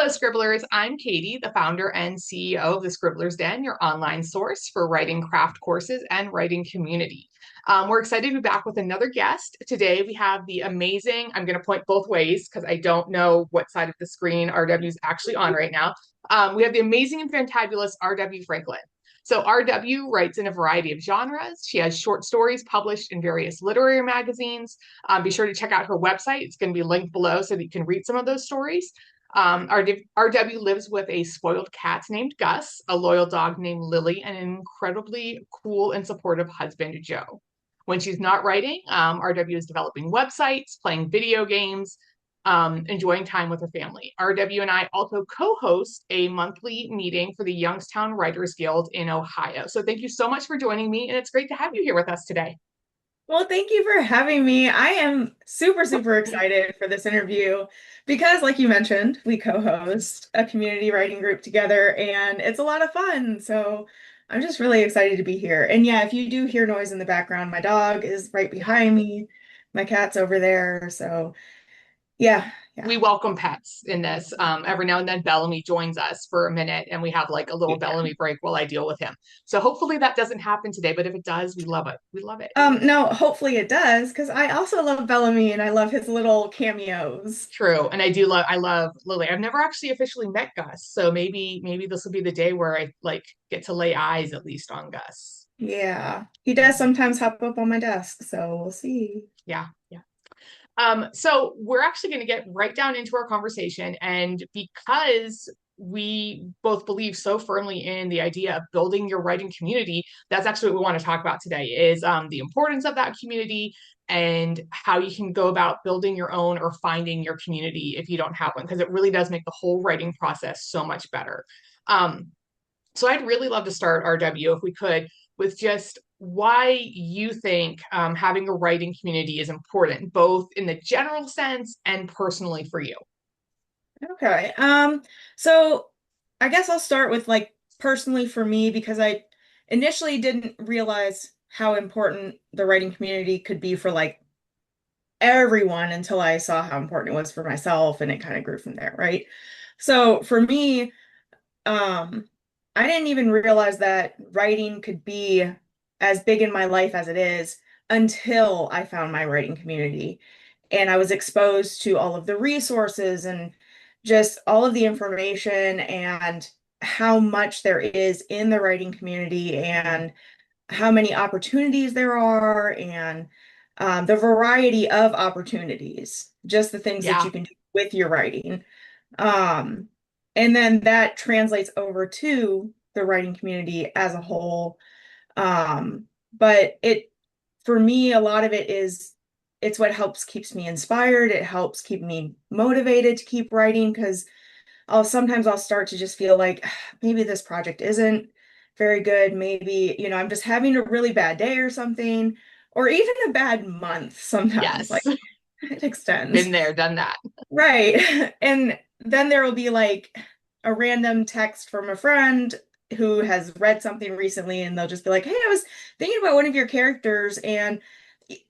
Hello, Scribblers. I'm Katie, the founder and CEO of the Scribblers Den, your online source for writing craft courses and writing community. We're excited to be back with another guest. Today, we have the amazing, I'm going to point both ways because I don't know what side of the screen RW is actually on right now. We have the amazing and fantabulous RW Franklin. So, RW writes in a variety of genres. She has short stories published in various literary magazines. Be sure to check out her website. It's going to be linked below so that you can read some of those stories. RW lives with a spoiled cat named Gus, a loyal dog named Lily, and an incredibly cool and supportive husband, Joe. When she's not writing, RW is developing websites, playing video games, enjoying time with her family. RW and I also co host a monthly meeting for the Youngstown Writers Guild in Ohio. So thank you so much for joining me, and it's great to have you here with us today. Well, thank you for having me. I am super, super excited for this interview because, like you mentioned, we co-host a community writing group together and it's a lot of fun. So I'm just really excited to be here. And yeah, if you do hear noise in the background, my dog is right behind me. My cat's over there. So yeah, yeah. We welcome pets in this. Every now and then, Bellamy joins us for a minute, and we have like a little Yeah. Bellamy break while I deal with him. So hopefully that doesn't happen today. But if it does, we love it. We love it. No, hopefully it does because I also love Bellamy and I love his little cameos. True, and I love Lily. I've never actually officially met Gus, so maybe this will be the day where I like get to lay eyes at least on Gus. Yeah, he does sometimes hop up on my desk, so we'll see. Yeah, yeah. So we're actually going to get right down into our conversation. And because we both believe so firmly in the idea of building your writing community, that's actually what we want to talk about today is the importance of that community and how you can go about building your own or finding your community if you don't have one, because it really does make the whole writing process so much better. Um, so I'd really love to start RW if we could with just why you think having a writing community is important, both in the general sense and personally for you. Okay. So I guess I'll start with like personally for me because I initially didn't realize how important the writing community could be for like everyone until I saw how important it was for myself and it kind of grew from there, right? So for me, um, I didn't even realize that writing could be as big in my life as it is until I found my writing community. And I was exposed to all of the resources and just all of the information and how much there is in the writing community and how many opportunities there are and the variety of opportunities, just the things that Yeah, you can do with your writing. Um, and then that translates over to the writing community as a whole. But for me, a lot of it is, it's what helps keeps me inspired. It helps keep me motivated to keep writing because sometimes I'll start to just feel like maybe this project isn't very good. Maybe, I'm just having a really bad day or something, or even a bad month sometimes. yes. Like it extends. Been there, done that. Right. And then there will be like a random text from a friend who has read something recently, and they'll just be like, "Hey, I was thinking about one of your characters," and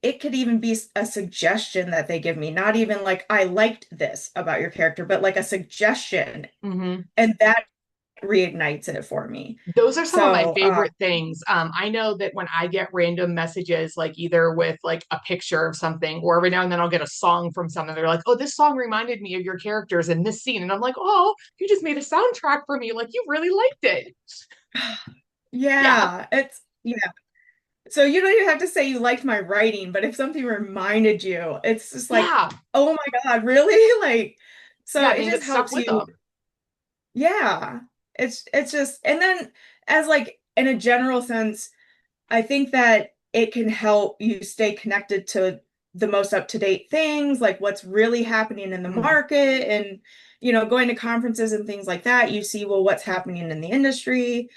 it could even be a suggestion that they give me, not even like, "I liked this about your character," but like a suggestion. Mm-hmm. And that reignites it for me. Those are some of my So, favorite things. I know that when I get random messages, like either with like a picture of something, or every now and then I'll get a song from someone. They're like, "Oh, this song reminded me of your characters in this scene," and I'm like, "Oh, you just made a soundtrack for me. Like you really liked it." Yeah, yeah, yeah. So you don't even have to say you liked my writing, but if something reminded you, it's just like, yeah, oh my God, really? Like, so yeah. it Then you just get stuck helps with you. them. Yeah. It's just, and then as like in a general sense, I think that it can help you stay connected to the most up-to-date things, like what's really happening in the Mm, market and going to conferences and things like that, you see, well, what's happening in the industry.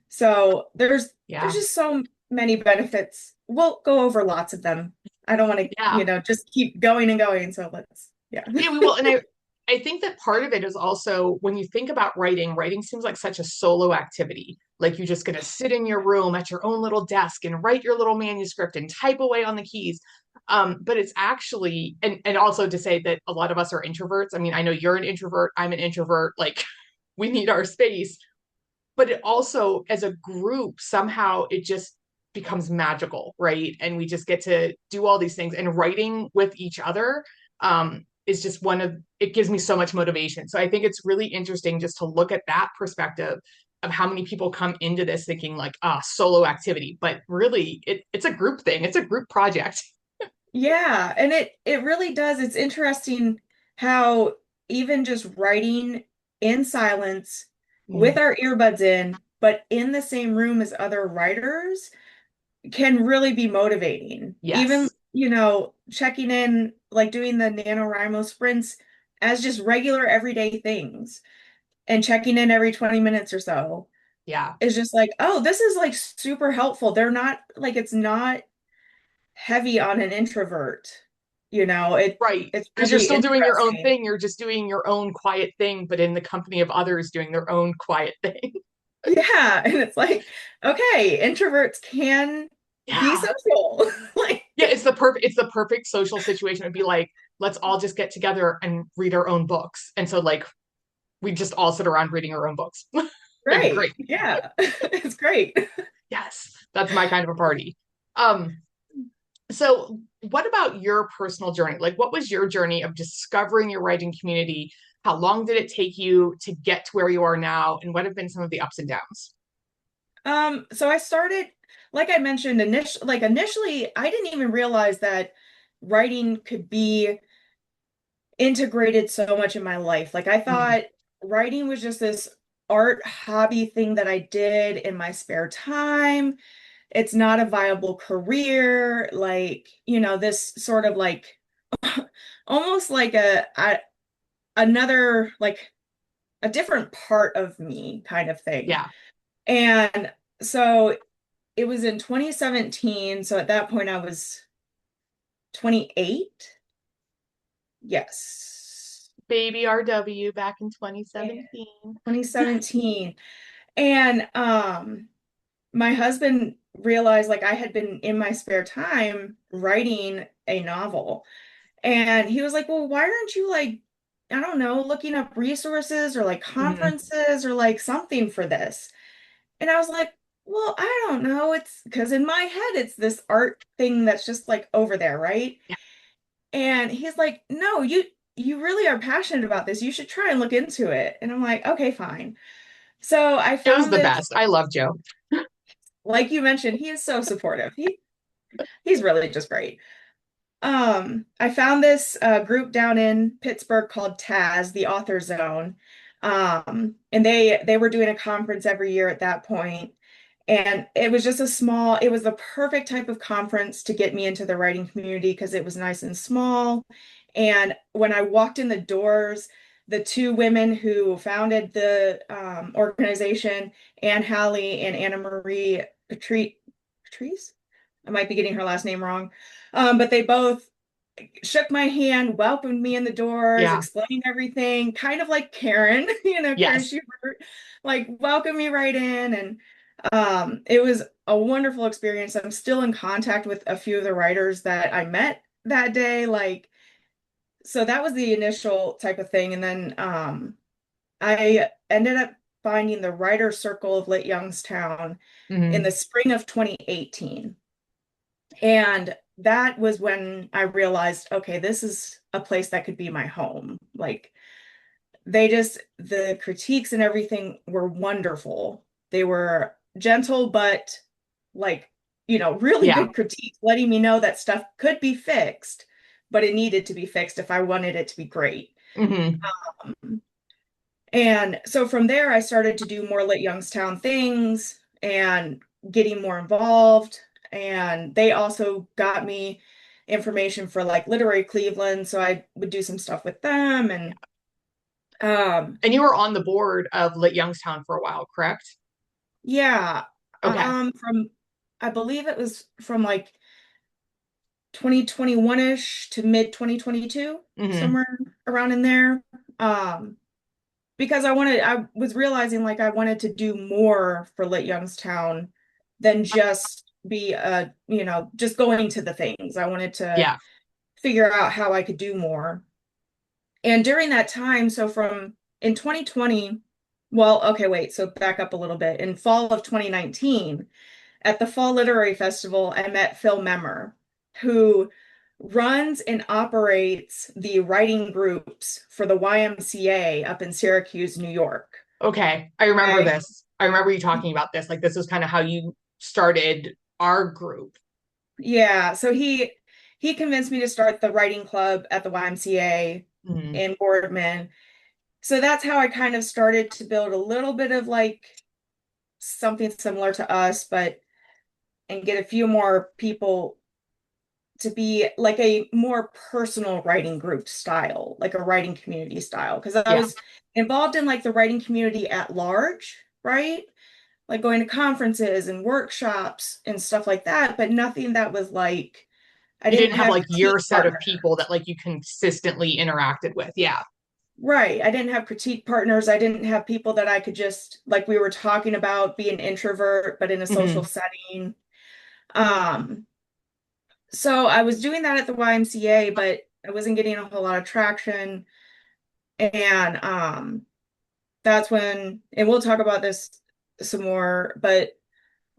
So there's yeah, just so many benefits. We'll go over lots of them. I don't want to, yeah. just keep going and going. So yeah. Yeah, we will. And I think that part of it is also when you think about writing, writing seems like such a solo activity. Like you're just going to sit in your room at your own little desk and write your little manuscript and type away on the keys. But it's actually, and also to say that a lot of us are introverts. I mean, I know you're an introvert, I'm an introvert, like we need our space, but it also, as a group, somehow it just becomes magical, right? And we just get to do all these things, and writing with each other is just one of it gives me so much motivation. So I think it's really interesting just to look at that perspective of how many people come into this thinking like solo activity, but really it's a group thing, it's a group project. Yeah, and it really does. It's interesting how even just writing in silence with Mm, our earbuds in, but in the same room as other writers can really be motivating. Even, yes. checking in, like doing the NaNoWriMo sprints as just regular everyday things and checking in every 20 minutes or so Yeah. is just like, oh, this is like super helpful. They're not like it's not heavy on an introvert. Right. It's Because you're really still doing your own interesting. thing. You're just doing your own quiet thing, but in the company of others doing their own quiet thing. Yeah, and it's like, okay, introverts can be Yeah. social. Like, Yeah, it's the perfect social situation. It'd be like, let's all just get together and read our own books. And so like we just all sit around reading our own books. It'd be right. great. Yeah. It's great. Yes. That's my kind of a party. Um, so what about your personal journey? Like what was your journey of discovering your writing community? How long did it take you to get to where you are now? And what have been some of the ups and downs? So I started, like I mentioned, initially, I didn't even realize that writing could be integrated so much in my life. Like I Mm, thought writing was just this art hobby thing that I did in my spare time. It's not a viable career, like, this sort of like almost like another like a different part of me kind of thing. yeah. And so it was in 2017, so at that point I was 28. Yes. Baby RW back in Yeah. 2017. 2017. And my husband realized like I had been in my spare time writing a novel. And he was like, "Well, why aren't you like, I don't know, looking up resources or like Mhm. conferences or like something for this?" And I was like, "Well, I don't know. It's because in my head it's this art thing that's just like over there, right?" Yeah, And he's like, "No, you really are passionate about this. You should try and look into it." And I'm like, "Okay, fine." So I Joe's found the this, best. I love Joe. like you mentioned, he is so supportive. He's really just great. I found this group down in Pittsburgh called Taz, the Author Zone. And they were doing a conference every year at that point. And it was the perfect type of conference to get me into the writing community because it was nice and small. And when I walked in the doors, the two women who founded the organization, Anne Halley and Anna Marie Patrice, I might be getting her last name wrong. But they both shook my hand, welcomed me in the doors, Yeah. explained everything, kind of like Karen, Karen Yes. Schubert, like welcomed me right in. And it was a wonderful experience. I'm still in contact with a few of the writers that I met that day. Like, so that was the initial type of thing. And then I ended up finding the Writer Circle of Lit Youngstown in the Hmm. spring of 2018. And that was when I realized, okay, this is a place that could be my home. Like the critiques and everything were wonderful. They were gentle, but like, really Yeah. good critiques, letting me know that stuff could be fixed, but it needed to be fixed if I wanted it to be great. Hmm. Um, and so from there, I started to do more Lit Youngstown things and getting more involved. And they also got me information for like Literary Cleveland. So I would do some stuff with them. And um, And you were on the board of Lit Youngstown for a while, correct? yeah, Okay. from I believe it was from like 2021-ish to mid 2022, Hmm. somewhere around in there. Um, because I was realizing like I wanted to do more for Lit Youngstown than just be just going to the things. I wanted to Yeah. figure out how I could do more. And during that time, so from in 2020, well, okay, wait, so back up a little bit. In fall of 2019, at the Fall Literary Festival, I met Phil Memmer, who runs and operates the writing groups for the YMCA up in Syracuse, New York. Okay. I remember Okay. this. I remember you talking about this. Like this was kind of how you started our group. Yeah, so he convinced me to start the writing club at the YMCA Mhm. in Boardman. So that's how I kind of started to build a little bit of like something similar to us, but and get a few more people to be like a more personal writing group style, like a writing community style. Because I Yeah. was involved in like the writing community at large, right? Like going to conferences and workshops and stuff like that, but nothing that was like I You didn't didn't have have like your critique set of partners. people that like you consistently interacted with. Yeah. Right. I didn't have critique partners. I didn't have people that I could just, like we were talking about, be an introvert, but in a social Hmm. setting. Um, so I was doing that at the YMCA, but I wasn't getting a whole lot of traction. And that's when, and we'll talk about this some more, but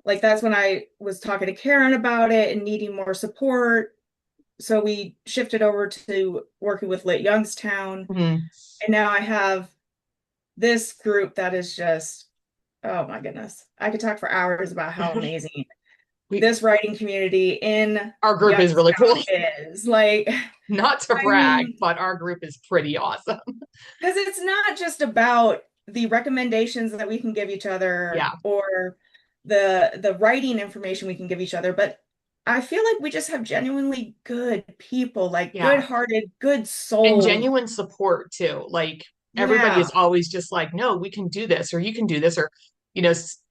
like that's when I was talking to Karen about it and needing more support. So we shifted over to working with Lit Youngstown. Hmm. And now I have this group that is just, oh my goodness. I could talk for hours about how amazing We this writing community in our group is really Youngstown cool. is. Like, Not to I brag, mean, but our group is pretty awesome. because it's not just about the recommendations that we can give each other Yeah. or the writing information we can give each other, but I feel like we just have genuinely good people, like Yeah. good-hearted, good And souled. genuine support too. Like everybody Yeah. is always just like, no, we can do this, or you can do this, or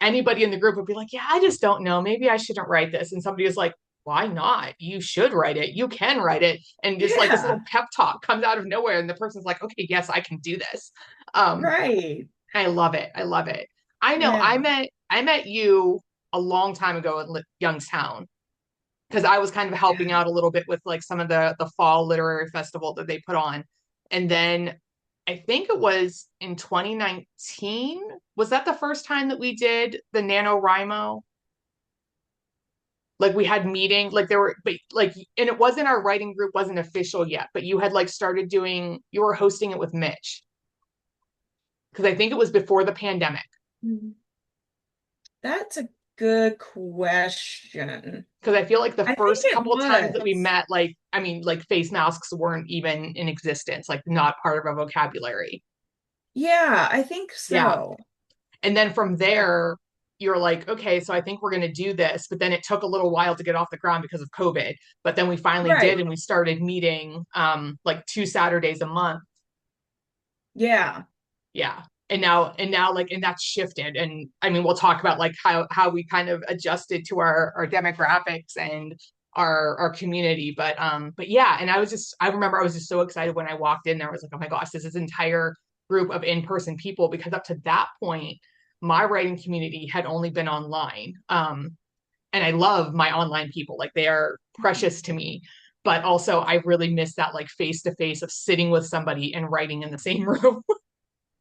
anybody in the group would be like, yeah, I just don't know, maybe I shouldn't write this, and somebody is like, why not? You should write it, you can write it, and just like this little Yeah. pep talk comes out of nowhere, and the person's like, okay, yes, I can do this. um Right. I love it. I love it. I know Yeah. I met you a long time ago in Youngstown because I was kind of helping Yeah. out a little bit with like some of the fall literary festival that they put on. And then I think it was in 2019. Was that the first time that we did the NaNoWriMo? Like we had meeting, like there were, but like, and it wasn't our writing group wasn't official yet, but you had like started doing, you were hosting it with Mitch because I think it was before the pandemic. Mhm. That's a good question. Because I feel like the I think first it couple of times that we was. met, like, I mean, like face masks weren't even in existence, like not part of our vocabulary. Yeah, I think Yeah. so. And then from Yeah. there, you're like, okay, so I think we're going to do this. But then it took a little while to get off the ground because of COVID. But then we finally did, Right. and we started meeting like 2 Saturdays a month. Yeah. Yeah. And now like and that's shifted. And I mean, we'll talk about like how we kind of adjusted to our demographics and our community. But yeah, and I remember I was just so excited when I walked in there. I was like, oh my gosh, this is an entire group of in-person people because up to that point, my writing community had only been online. And I love my online people. Like they are precious to me. But also I really miss that like face to face of sitting with somebody and writing in the same room.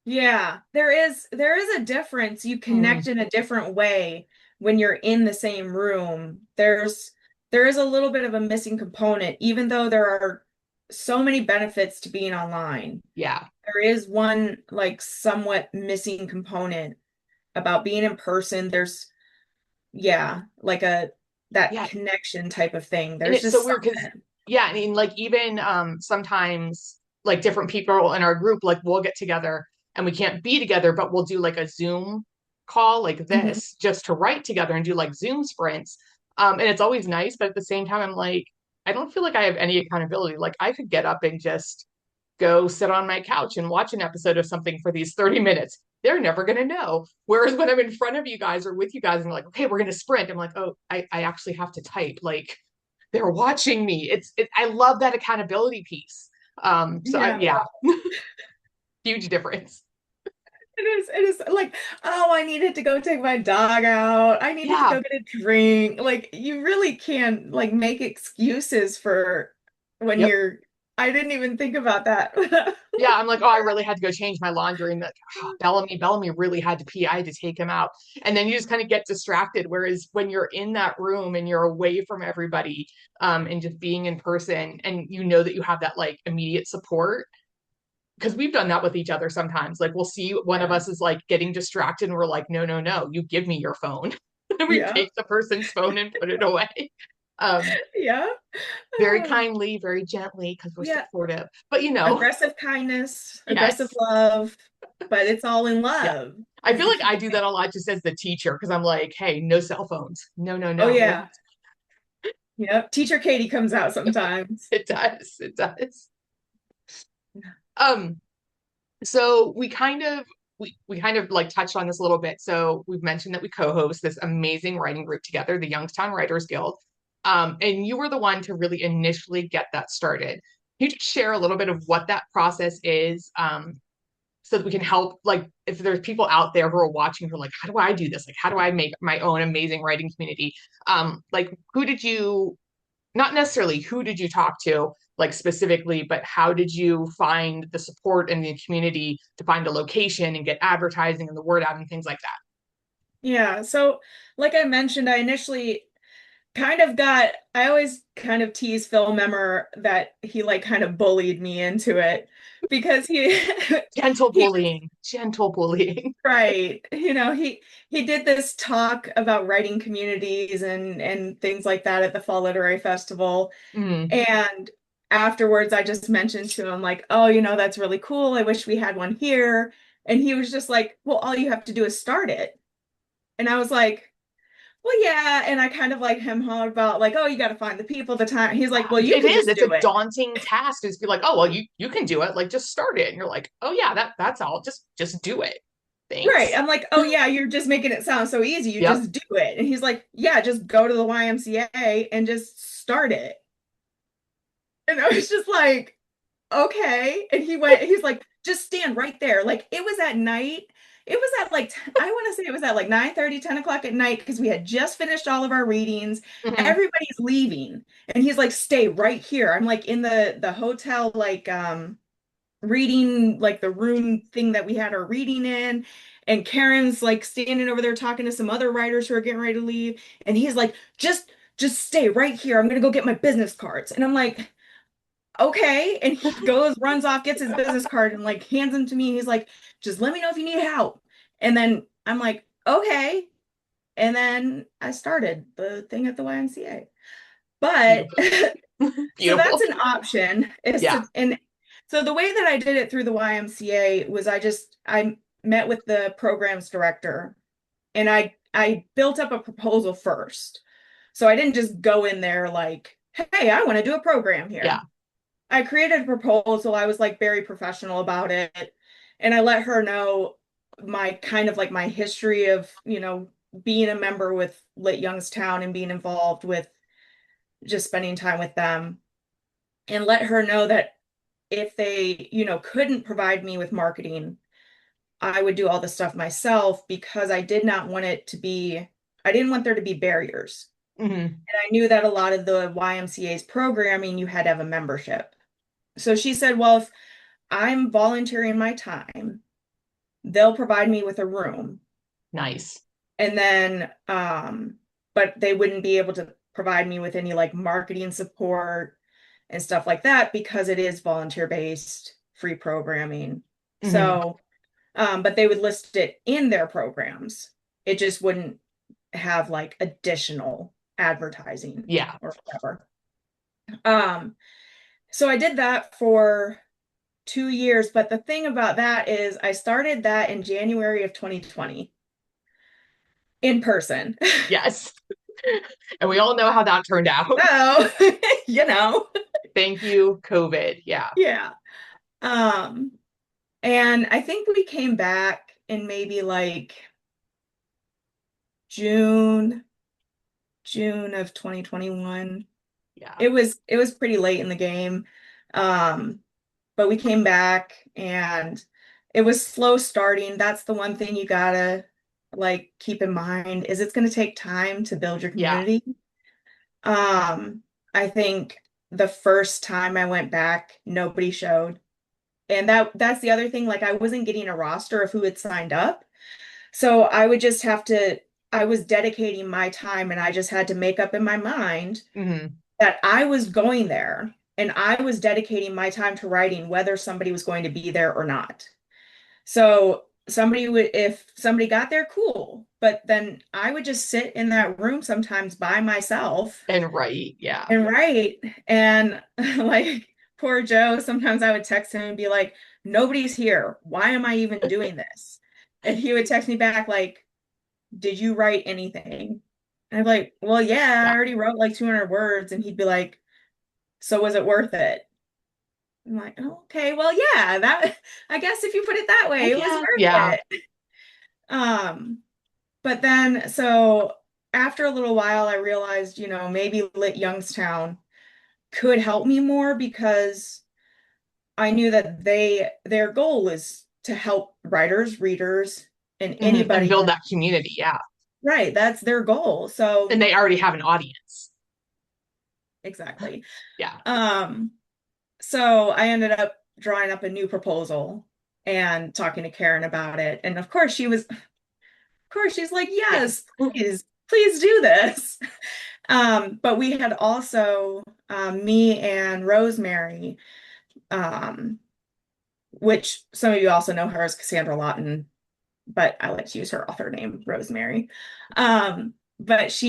Yeah. There is a difference. You Mm, connect in a different way when you're in the same room. There is a little bit of a missing component, even though there are so many benefits to being online. yeah. There is one like somewhat missing component about being in person. There's yeah, like a that Yeah. connection type of thing. And There's it's so just weird because something. yeah, I mean like even sometimes like different people in our group like we'll get together and we can't be together but we'll do like a Zoom call like Mhm. this just to write together and do like Zoom sprints. And it's always nice, but at the same time I'm like I don't feel like I have any accountability. Like I could get up and just go sit on my couch and watch an episode of something for these 30 minutes. They're never going to know. Whereas when I'm in front of you guys or with you guys and you're like, okay, we're going to sprint, I'm like, oh, I actually have to type. Like they're watching me. I love that accountability piece. Yeah. Yeah, huge difference. It is like, oh, I needed to go take my dog out. I needed to Yeah. go get a drink. Like you really can like make excuses for when Yep. you're I didn't even think about that. Yeah, I'm like, oh, I really had to go change my laundry, and that Bellamy really had to pee. I had to take him out, and then you just kind of get distracted. Whereas when you're in that room and you're away from everybody, and just being in person, and you know that you have that like immediate support, because we've done that with each other sometimes. Like we'll see one of Yeah. us is like getting distracted, and we're like, no, no, no, you give me your phone. And we Yeah. take the person's phone and put it away. Um, Yeah. very Uh, kindly, very gently, because we're yeah. supportive. But Aggressive kindness, aggressive yes. love, but it's all in Yeah. love I is feel the like I key do that thing. a lot just as the teacher because I'm like, hey, no cell phones. No, no, Oh no. We're yeah. Yep. Teacher Katie comes out sometimes. it does. It does. Um, so we kind of like touched on this a little bit. So we've mentioned that we co-host this amazing writing group together, the Youngstown Writers Guild. And you were the one to really initially get that started. Can you just share a little bit of what that process is? So that we can help, like if there's people out there who are watching who are like, how do I do this, like how do I make my own amazing writing community, like who did you, not necessarily who did you talk to like specifically, but how did you find the support in the community to find a location and get advertising and the word out and things like that? Yeah. So, like I mentioned, I initially I always kind of tease Phil Memmer that he like kind of bullied me into it because Gentle he bullying, gentle bullying. right. He did this talk about writing communities and things like that at the Fall Literary Festival. Mm. And afterwards I just mentioned to him like, "Oh, that's really cool. I wish we had one here." And he was just like, "Well, all you have to do is start it." And I was like, "Well, yeah." And I kind of like him hawed about like, "Oh, you got to find the people, the time." He's like, Yeah, "Well, you it could is. just It's a do it." daunting task to just be like, oh well, you can do it. Like just start it. And you're like, oh yeah, that's all. Just do it. Right. Thanks. I'm like, "Oh yeah, you're just making it sound so easy. You Yep. just do it." And he's like, "Yeah, just go to the YMCA and just start it." And I was just like, "Okay." And he's like, "Just stand right there." Like it was at night. It was at like, I want to say it was at like 9:30, 10 o'clock at night because we had just finished all of our readings. Mhm. Everybody's leaving. And he's like, "Stay right here." I'm like in the hotel, like reading like the room thing that we had our reading in. And Karen's like standing over there talking to some other writers who are getting ready to leave. And he's like, just stay right here. I'm gonna go get my business cards. And I'm like, "Okay." And he goes, runs off, gets his business card, and like hands them to me. He's like, "Just let me know if you need help." And then I'm like, "Okay." And then I started the thing at the YMCA. But Beautiful. so that's Beautiful. an option is Yeah. to, and so the way that I did it through the YMCA was I met with the programs director and I built up a proposal first. So I didn't just go in there like, "Hey, I want to do a program Yeah. here." I created a proposal. I was like very professional about it. And I let her know my kind of like my history of, being a member with Lit Youngstown and being involved with just spending time with them, and let her know that if they, couldn't provide me with marketing, I would do all the stuff myself because I didn't want there to be barriers. Hmm. And I knew that a lot of the YMCA's programming, you had to have a membership. So she said, "Well, if I'm volunteering my time, they'll provide me with a room." Nice. And then, but they wouldn't be able to provide me with any like marketing support and stuff like that because it is volunteer based, free programming. Hmm. So, but they would list it in their programs. It just wouldn't have like additional advertising Yeah. or whatever. Um, so I did that for 2 years. But the thing about that is I started that in January of 2020 in person. Yes. And we all know how that turned out. So, you know, Thank you, COVID. Yeah. yeah. Um, and I think we came back in maybe like June, June of 2021. Yeah. It was pretty late in the game. Um, but we came back and it was slow starting. That's the one thing you gotta like keep in mind is it's gonna take time to build your Yeah. community. Um, I think the first time I went back, nobody showed. And that's the other thing, like I wasn't getting a roster of who had signed up. So I would just have to, I was dedicating my time and I just had to make up in my mind Hmm. that I was going there and I was dedicating my time to writing, whether somebody was going to be there or not. So somebody would, if somebody got there, cool. But then I would just sit in that room sometimes by myself And right. Yeah. and write. And like poor Joe, sometimes I would text him and be like, nobody's here. Why am I even doing this? And he would text me back like, did you write anything? And I'm like, well, yeah, I Yeah. already wrote like 200 words. And he'd be like, so was it worth it? I'm like, oh, okay, well, yeah, that I guess if you put it that way, Heck it was yeah. worth Yeah. it. Um, but then so after a little while, I realized, maybe Lit Youngstown could help me more because I knew that their goal is to help writers, readers, and Hmm. And anybody build that, that community. Yeah. right, that's their goal. And So they already have an audience. exactly. Yeah. Um, so I ended up drawing up a new proposal and talking to Karen about it. And of course she's like, yes, Yes. please do this. But we had also me and Rosemary, um, which some of you also know her as Cassandra Lawton, but I like to use her author name, Rosemary. But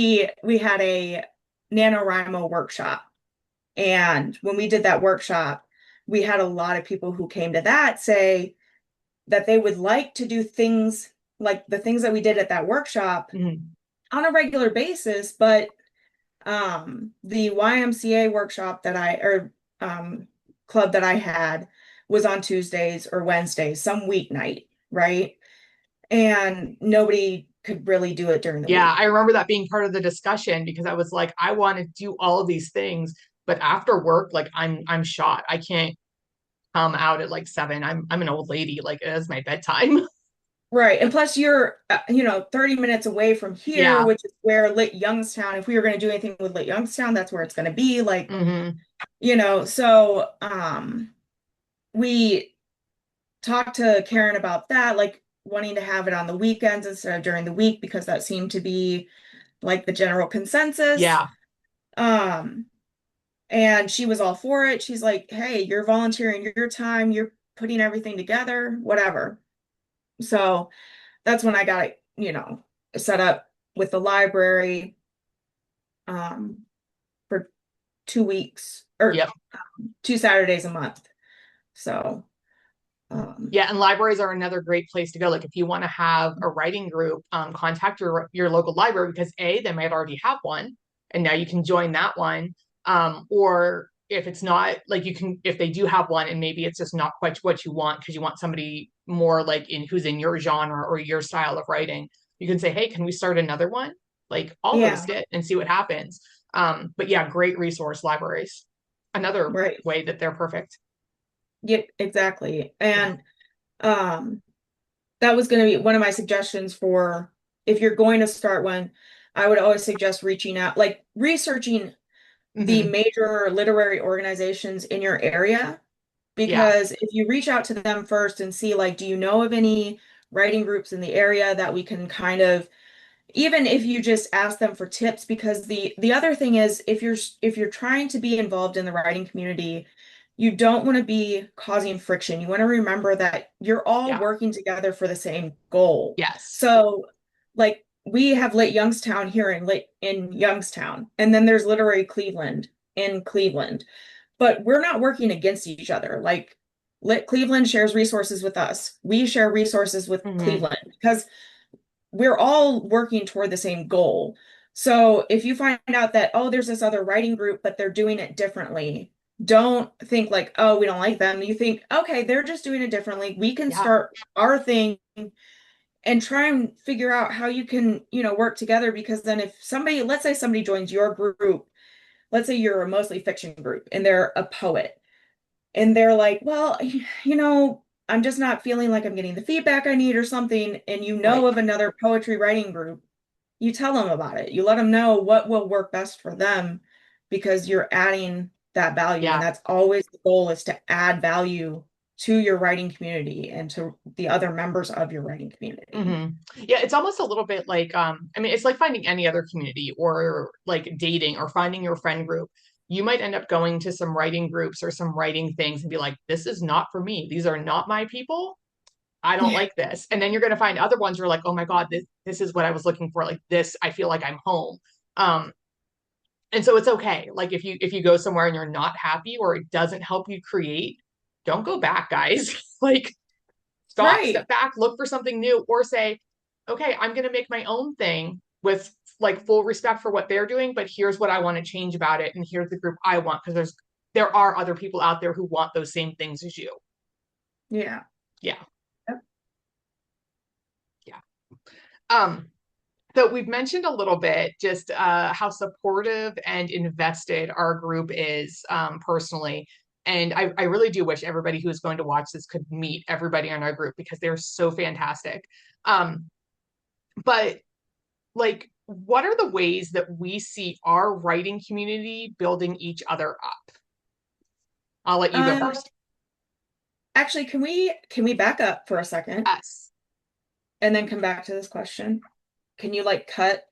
we had a NaNoWriMo workshop. And when we did that workshop, we had a lot of people who came to that say that they would like to do things like the things that we did at that workshop Hmm. on a regular basis, but the YMCA workshop or club that I had was on Tuesdays or Wednesdays, some weeknight, right? And nobody could really do it during the Yeah. week. I remember that being part of the discussion because I was like, I want to do all of these things, but after work, like I'm shot. I can't come out at like 7. I'm an old lady. Like it is my bedtime. Right. And plus you're 30 minutes away from here, Yeah. which is where Lit Youngstown, if we were going to do anything with Lit Youngstown, that's where it's going to be. Like, Hmm. so we talked to Karen about that, like wanting to have it on the weekends instead of during the week because that seemed to be like the general consensus. Yeah. Um, and she was all for it. She's like, hey, you're volunteering your time, you're putting everything together, whatever. So that's when I got it, set up with the library um, for 2 weeks or Yep. 2 Saturdays a month. So, um, Yeah, and libraries are another great place to go. Like if you want to have a writing group, contact your local library because A, they might already have one, and now you can join that one. Or if it's not like you can, if they do have one, and maybe it's just not quite what you want because you want somebody more like in who's in your genre or your style of writing, you can say, hey, can we start another one? Like I'll yeah, host it and see what happens. But yeah, great resource libraries. Another right. way that they're perfect. Yep, exactly. Yeah. And um, that was going to be one of my suggestions for if you're going to start one. I would always suggest reaching out, like researching the Hmm. major literary organizations in your area. Yeah. Because if you reach out to them first and see, like, do you know of any writing groups in the area that we can kind of, even if you just ask them for tips, because the other thing is if you're trying to be involved in the writing community, you don't want to be causing friction. You want to remember that you're all Yeah. working together for the same goal. Yes. So, like we have Lit Youngstown here in Youngstown, and then there's Literary Cleveland in Cleveland. But we're not working against each other. Like Lit Cleveland shares resources with us. We share resources with Hmm. Cleveland because we're all working toward the same goal. So if you find out that, oh, there's this other writing group, but they're doing it differently, don't think like, oh, we don't like them. You think, okay, they're just doing it differently. We can Yeah. start our thing and try and figure out how you can, work together. Because then if somebody, let's say somebody joins your group, let's say you're a mostly fiction group and they're a poet and they're like, well, you know, I'm just not feeling like I'm getting the feedback I need or something, and you know Right. of another poetry writing group, you tell them about it. You let them know what will work best for them because you're adding that value. And Yeah. that's always the goal, is to add value to your writing community and to the other members of your writing community. Yeah, it's almost a little bit like I mean, it's like finding any other community or like dating or finding your friend group. You might end up going to some writing groups or some writing things and be like, this is not for me. These are not my people. I don't Yeah, like this. And then you're going to find other ones who are like, oh my God, this is what I was looking for. Like this, I feel like I'm home. Um, and so it's okay. Like if you go somewhere and you're not happy or it doesn't help you create, don't go back, guys. Like stop, right. step back, look for something new, or say, okay, I'm going to make my own thing with like full respect for what they're doing, but here's what I want to change about it, and here's the group I want because there are other people out there who want those same things as you. Yeah. Yeah, Yep. yeah. Um, so we've mentioned a little bit just how supportive and invested our group is personally. And I really do wish everybody who is going to watch this could meet everybody in our group because they're so fantastic. Um, but like, what are the ways that we see our writing community building each other up? I'll let you go Um, first. Actually, can we back up for a second Yes. and then come back to this question? Can you like cut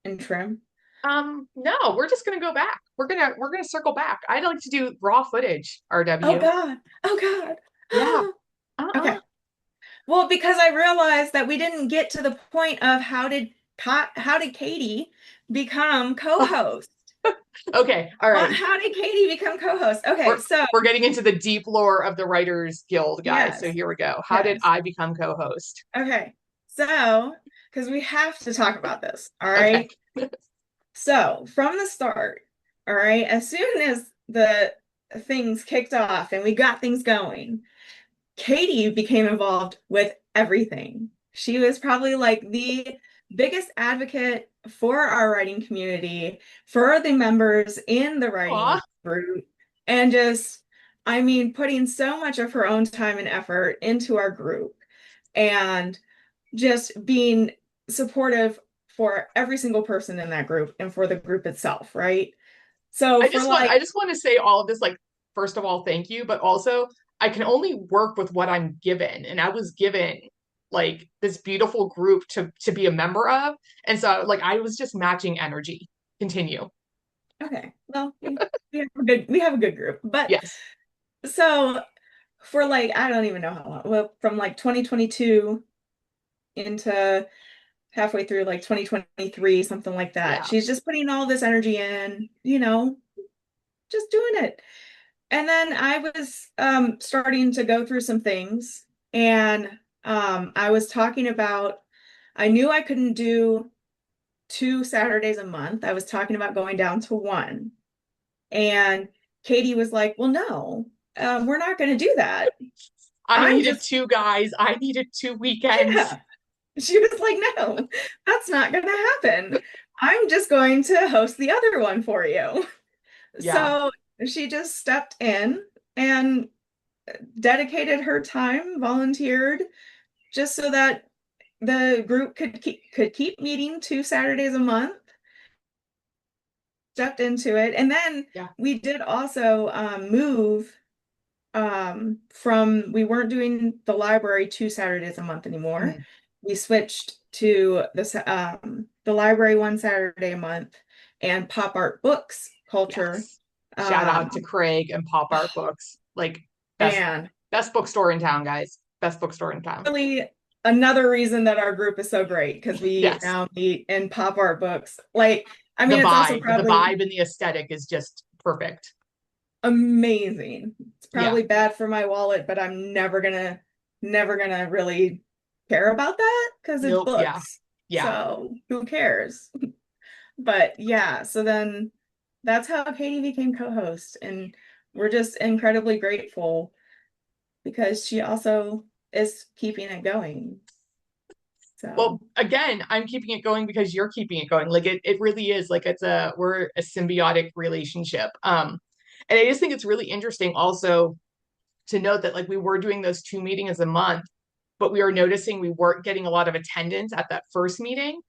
and trim? No, we're just gonna go back. We're gonna circle back. I'd like to do raw footage, Oh RW. God. Oh Yeah. God. Uh-uh. Okay. Well, because I realized that we didn't get to the point of how did Katie become co-host? Okay. All right. How did Katie become co-host? Okay, We're so we're getting into the deep lore of the Writers Guild, guys. So yes, here we go. How did yes. I become co-host? Okay, so because we have to talk about this, all Okay. right? So from the start, all right, as soon as the things kicked off and we got things going, Katie became involved with everything. She was probably like the biggest advocate for our writing community, for the members in the Aw. writing group, and just, I mean, putting so much of her own time and effort into our group and just being supportive for every single person in that group and for the group itself, right? So for I like, just want to say all of this, like, first of all, thank you, but also I can only work with what I'm given. And I was given like this beautiful group to be a member of. And so like I was just matching energy. Continue. okay, well, we have a good group, but Yes. so for like, I don't even know how long, well, from like 2022 into halfway through like 2023, something like that. Yeah. She's just putting all this energy in, just doing it. And then I was starting to go through some things, and I was talking about, I knew I couldn't do 2 Saturdays a month. I was talking about going down to one. And Katie was like, well, no, we're not going to do that. I I'm needed just, two guys. I needed two weekends. yeah. She was like, no, that's not going to happen. I'm just going to host the other one for you. Yeah. So she just stepped in and dedicated her time, volunteered, just so that the group could keep meeting 2 Saturdays a month, stepped into it. And then Yeah. we did also move from, we weren't doing the library 2 Saturdays a month anymore. Mhm. We switched to the library 1 Saturday a month and pop art books culture. Yes. Shout out to Um, Craig and Pop Art Books. Like best and best bookstore in town, guys. Best bookstore in town. really another reason that our group is so great, because we Yes. now meet in pop art books. Like, I The mean, it's also vibe, the probably vibe and the aesthetic is just perfect. amazing. It's Yeah. probably bad for my wallet, but I'm never gonna really care about that because it's Nope. Yeah. books. Yeah. So who cares? But yeah, so then that's how Katie became co-host, and we're just incredibly grateful because she also is keeping it going. Well, So again, I'm keeping it going because you're keeping it going. Like it really is like we're a symbiotic relationship. And I just think it's really interesting also to note that like we were doing those two meetings a month, but we were noticing we weren't getting a lot of attendance at that first meeting.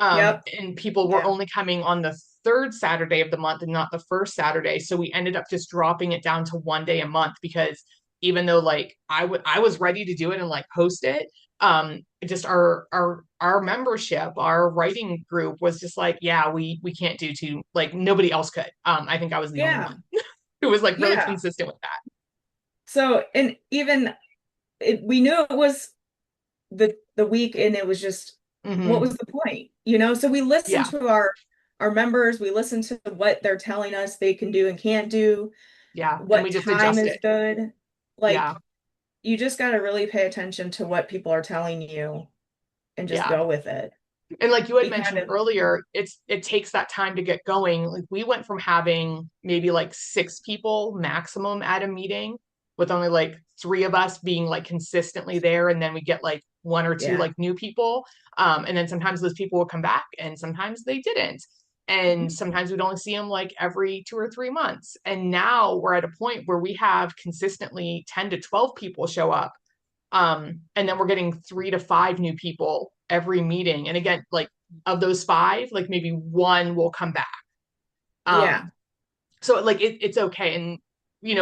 Yep. And people were Yeah. only coming on the third Saturday of the month and not the first Saturday. So we ended up just dropping it down to one day a month because even though like I was ready to do it and like post it, just our membership, our writing group was just like, yeah, we can't do two, like nobody else could. I think I was the only Yeah. one who was like really Yeah. consistent with that. So, and even we knew it was the week, and it was just, what Hmm. was the point? You know, so we listened Yeah, to our members, we listened to what they're telling us they can do and can't do, yeah. And what we just time adjust is it. good. Yeah, Like, you just got to really pay attention to what people are telling you and just yeah. go with it. And like you had Be kind mentioned of, earlier, it takes that time to get going. Like we went from having maybe like six people maximum at a meeting with only like three of us being like consistently there, and then we get like one or two yeah. like new people. And then sometimes those people would come back and sometimes they didn't. And Mhm. sometimes we'd only see them like every 2 or 3 months. And now we're at a point where we have consistently 10 to 12 people show up, and then we're getting 3 to 5 new people every meeting. And again, like of those five, like maybe one will come back. Yeah. Um, so like it's okay. And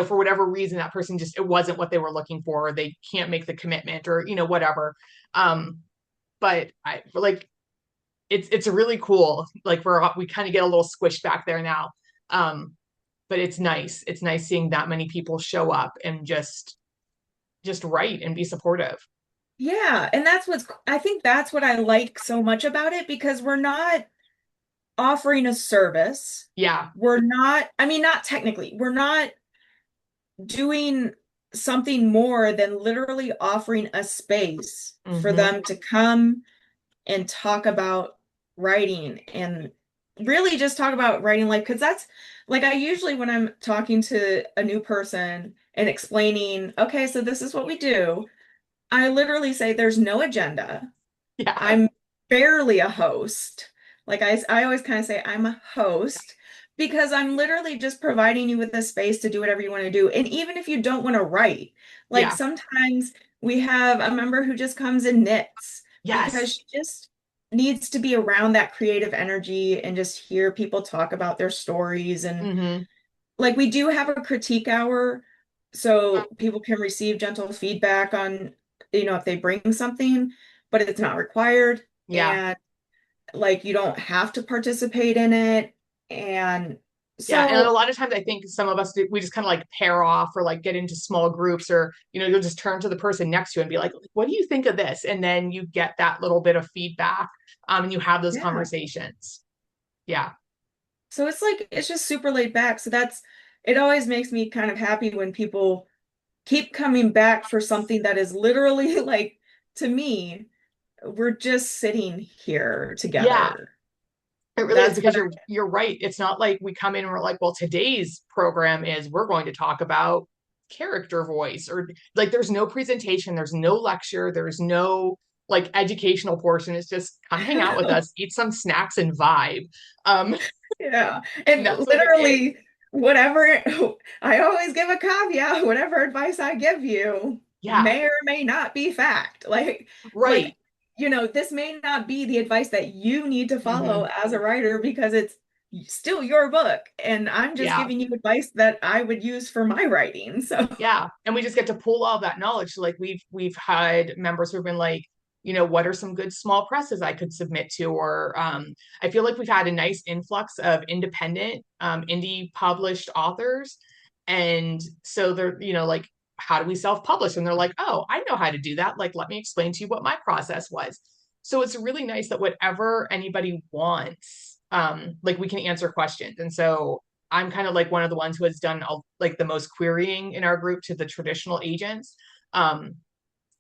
for whatever reason, that person just it wasn't what they were looking for, or they can't make the commitment, or whatever. Um, but I like it's really cool. Like we kind of get a little squished back there now. Um, but it's nice. It's nice seeing that many people show up and just write and be supportive. Yeah. And I think that's what I like so much about it, because we're not offering a service. Yeah. We're not, I mean, not technically, we're not doing something more than literally offering a space for Hmm. them to come and talk about writing, and really just talk about writing life. Because that's like, I usually, when I'm talking to a new person and explaining, okay, so this is what we do, I literally say there's no agenda. Yeah. I'm barely a host. Like, I always kind of say I'm a host, because I'm literally just providing you with a space to do whatever you want to do. And even if you don't want to write, like Yeah. sometimes we have a member who just comes and knits because Yes. she just needs to be around that creative energy and just hear people talk about their stories. And Hmm. like, we do have a critique hour so people can receive gentle feedback on, if they bring something, but it's not required. Yeah. And like, you don't have to participate in it. And Yeah. And a so, lot of times I think some of us we just kind of like pair off or like get into small groups, or you'll just turn to the person next to you and be like, what do you think of this? And then you get that little bit of feedback, and you have those yeah. conversations. Yeah. So it's like, it's just super laid back. So it always makes me kind of happy when people keep coming back for something that is literally like, to me, we're just sitting here Yeah. together. It really is, That's because what you're right. It's not like we come in and we're like, well, today's program is we're going to talk about character voice, or like there's no presentation, there's no lecture, there's no like educational portion. It's just come hang out with I us, eat some snacks and vibe. Um, Yeah. and And that's what it is. literally, whatever, I always give a caveat, whatever advice I give you Yeah, may or may not be fact. right. This may not be the advice that you need to follow Hmm. as a writer, because it's still your book. And I'm just Yeah. giving you advice that I would use for my writing. So, Yeah. And we just get to pull all that knowledge. So like we've had members who've been like, what are some good small presses I could submit to? Or I feel like we've had a nice influx of independent, indie published authors. And so they're, like, how do we self-publish? And they're like, oh, I know how to do that. Like, let me explain to you what my process was. So it's really nice that whatever anybody wants, like we can answer questions. And so I'm kind of like one of the ones who has done like the most querying in our group to the traditional agents. Um,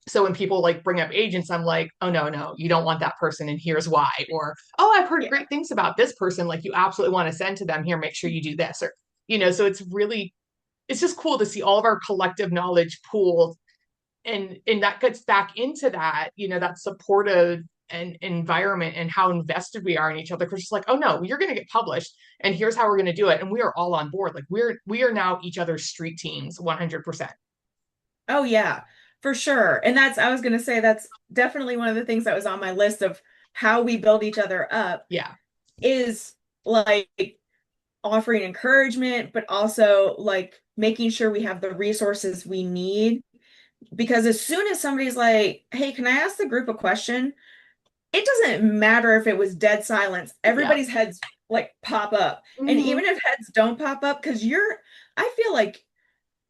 so when people like bring up agents, I'm like, oh no, no, you don't want that person, and here's why. Or, oh, I've heard yeah. great things about this person. Like you absolutely want to send to them. Here, make sure you do this. Or, so it's just cool to see all of our collective knowledge pooled, and that gets back into that, that supportive and environment, and how invested we are in each other. Because it's like, oh no, you're going to get published, and here's how we're going to do it, and we are all on board. Like we are now each other's street teams 100%. Oh yeah, for sure. And I was going to say that's definitely one of the things that was on my list of how we build each other up Yeah. is like offering encouragement, but also like making sure we have the resources we need. Because as soon as somebody's like, hey, can I ask the group a question? It doesn't matter if it was dead silence. Yeah. Everybody's heads like pop up. And Hmm. even if heads don't pop up, because I feel like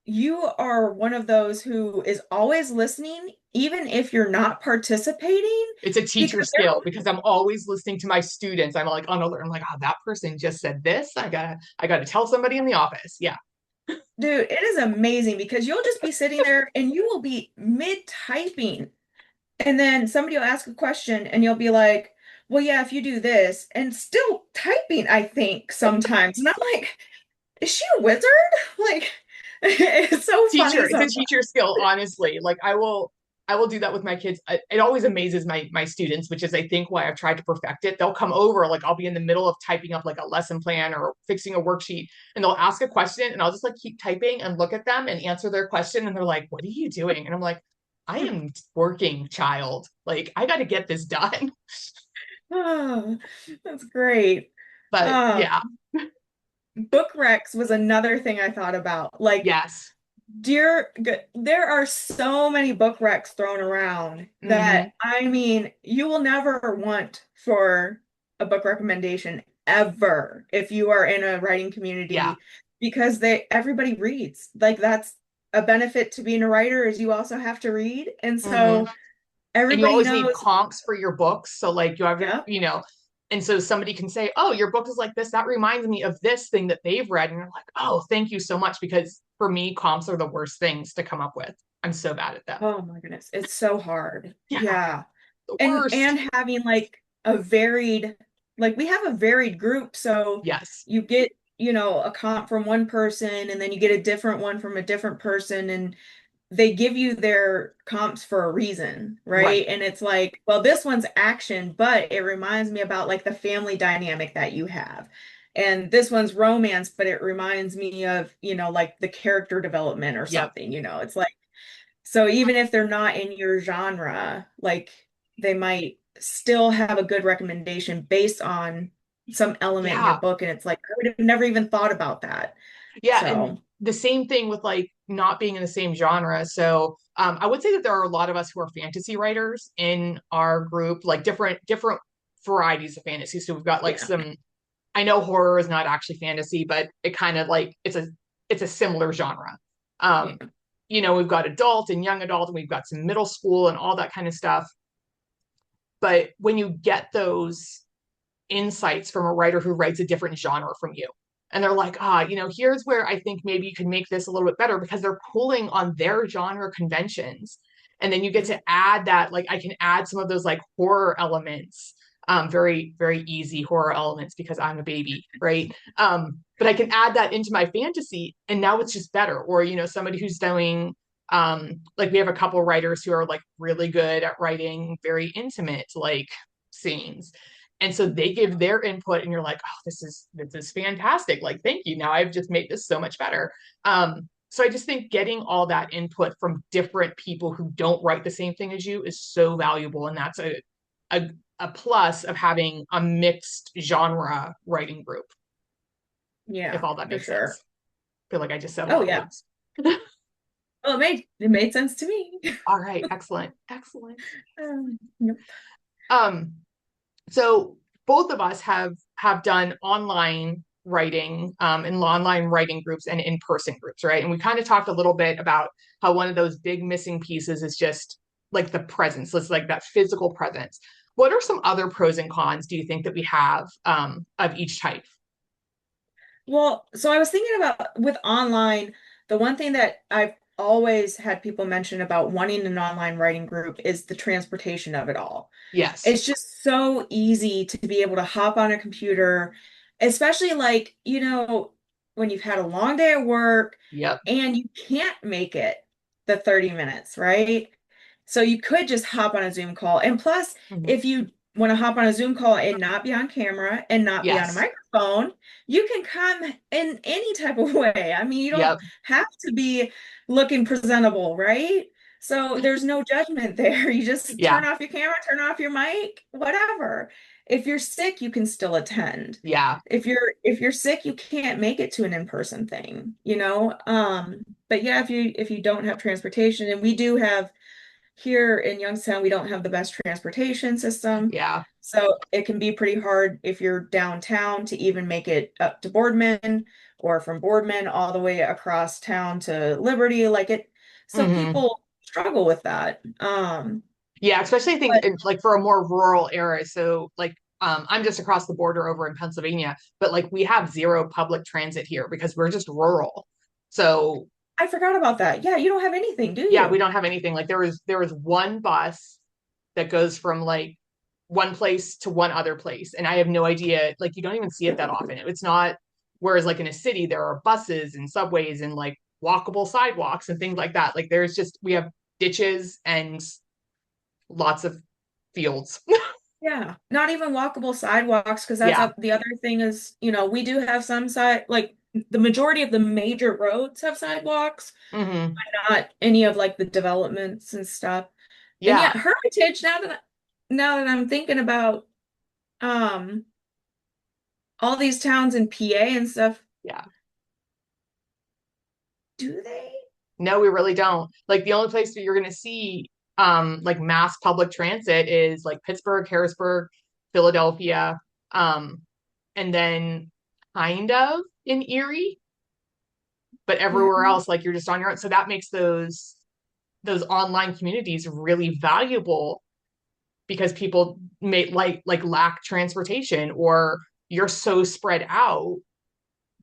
you are one of those who is always listening, even if you're not participating, It's a teacher because there, skill because I'm always listening to my students. I'm like on alert. I'm like, oh, that person just said this. I gotta tell somebody in the office. Yeah. dude, it is amazing because you'll just be sitting there and you will be mid typing. And then somebody will ask a question and you'll be like, well, yeah, if you do this, and still typing, I think sometimes. And I'm like, is she a wizard? Like, it's so Teacher, funny it's a sometimes. teacher skill, honestly. Like I will do that with my kids. It always amazes my students, which is I think why I've tried to perfect it. They'll come over, like I'll be in the middle of typing up like a lesson plan or fixing a worksheet, and they'll ask a question, and I'll just like keep typing and look at them and answer their question, and they're like, "What are you doing?" And I'm like, "I am working, child. Like I got to get this done." Oh, that's great. But Um, yeah, Book Rex was another thing I thought about. Like, yes. there are so many book recs thrown around that Hmm. I mean, you will never want for a book recommendation ever if you are in a writing Yeah. community because everybody reads. Like that's a benefit to being a writer is you also have to read. And Hmm. so And you everybody always need knows, comps for your books. So like you have, yeah. and so somebody can say, "Oh, your book is like this. That reminds me of this thing that they've read." And you're like, "Oh, thank you so much." Because for me, comps are the worst things to come up with. I'm so bad at them. Oh my goodness, it's so hard. Yeah, Yeah. the and worst. and having like a varied like we have a varied group so Yes. you get a comp from one person and then you get a different one from a different person and they give you their comps for a reason, Right. right? And it's like, well, this one's action but it reminds me about like the family dynamic that you have, and this one's romance but it reminds me of like the character development or Yep. something. It's like, so even if they're not in your genre, like they might still have a good recommendation based on some element in your Yeah. book. And it's like, I would have never even thought about that. Yeah. And So, the same thing with like not being in the same genre. So I would say that there are a lot of us who are fantasy writers in our group, like different varieties of fantasy. So we've got like yeah. some, I know horror is not actually fantasy, but it kind of like it's a similar genre. Um, Yeah. we've got adult and young adult, and we've got some middle school and all that kind of stuff. But when you get those insights from a writer who writes a different genre from you, and they're like, here's where I think maybe you can make this a little bit better because they're pulling on their genre conventions. And then you get to add that, like, I can add some of those like horror elements, very, very easy horror elements because I'm a baby, right? But I can add that into my fantasy and now it's just better. Or, somebody who's doing, like we have a couple writers who are like really good at writing very intimate, like scenes, and so they give their input and you're like, oh, this is fantastic, like thank you, now I've just made this so much better. So I just think getting all that input from different people who don't write the same thing as you is so valuable, and that's a, a plus of having a mixed genre writing group, if Yeah, all that for makes sure. sense. I feel like I just said a Oh lot of yeah. words. Well, it made sense to me. All right, excellent, excellent. Yep. um so both of us have done online writing, in online writing groups and in-person groups, right? And we kind of talked a little bit about how one of those big missing pieces is just like the presence. It's like that physical presence. What are some other pros and cons do you think that we have, of each type? Well, so I was thinking about with online, the one thing that I've always had people mention about wanting an online writing group is the transportation of it all. Yes. It's just so easy to be able to hop on a computer, especially like, when you've had a long day at work Yep. and you can't make it the 30 minutes, right? So you could just hop on a Zoom call. And plus, Mhm. if you want to hop on a Zoom call and not be on camera and not be on a Yes. microphone, you can come in any type of way. I mean, you don't Yep. have to be looking presentable, right? So there's no judgment there. You just Yeah. turn off your camera, turn off your mic, whatever. If you're sick, you can still attend. Yeah. If you're sick, you can't make it to an in-person thing, you know? But yeah, if you don't have transportation, and we do have here in Youngstown, we don't have the best transportation system. Yeah. So it can be pretty hard if you're downtown to even make it up to Boardman or from Boardman all the way across town to Liberty. So Hmm. people struggle with that. Yeah, especially I think But in, like for a more rural area. So like I'm just across the border over in Pennsylvania, but like we have zero public transit here because we're just rural. So I forgot about that. Yeah, you don't have anything, do yeah, we you? don't have anything. Like there was one bus that goes from like one place to one other place, and I have no idea. Like you don't even see it that often. It's not. Whereas like in a city, there are buses and subways and like walkable sidewalks and things like that. Like there's just we have ditches and lots of fields. Yeah, not even walkable sidewalks, because that's Yeah. the other thing is, we do have some like the majority of the major roads have sidewalks, Hmm. not any of like the developments and stuff. And Yeah. yeah, Hermitage, now that I'm thinking about um all these towns in PA and stuff, Yeah. do they? No, we really don't. Like the only place that you're gonna see like mass public transit is like Pittsburgh, Harrisburg, Philadelphia, um, and then kind of in Erie, but Yeah. everywhere else, like you're just on your own. So that makes those online communities really valuable because people may like lack transportation or you're so spread out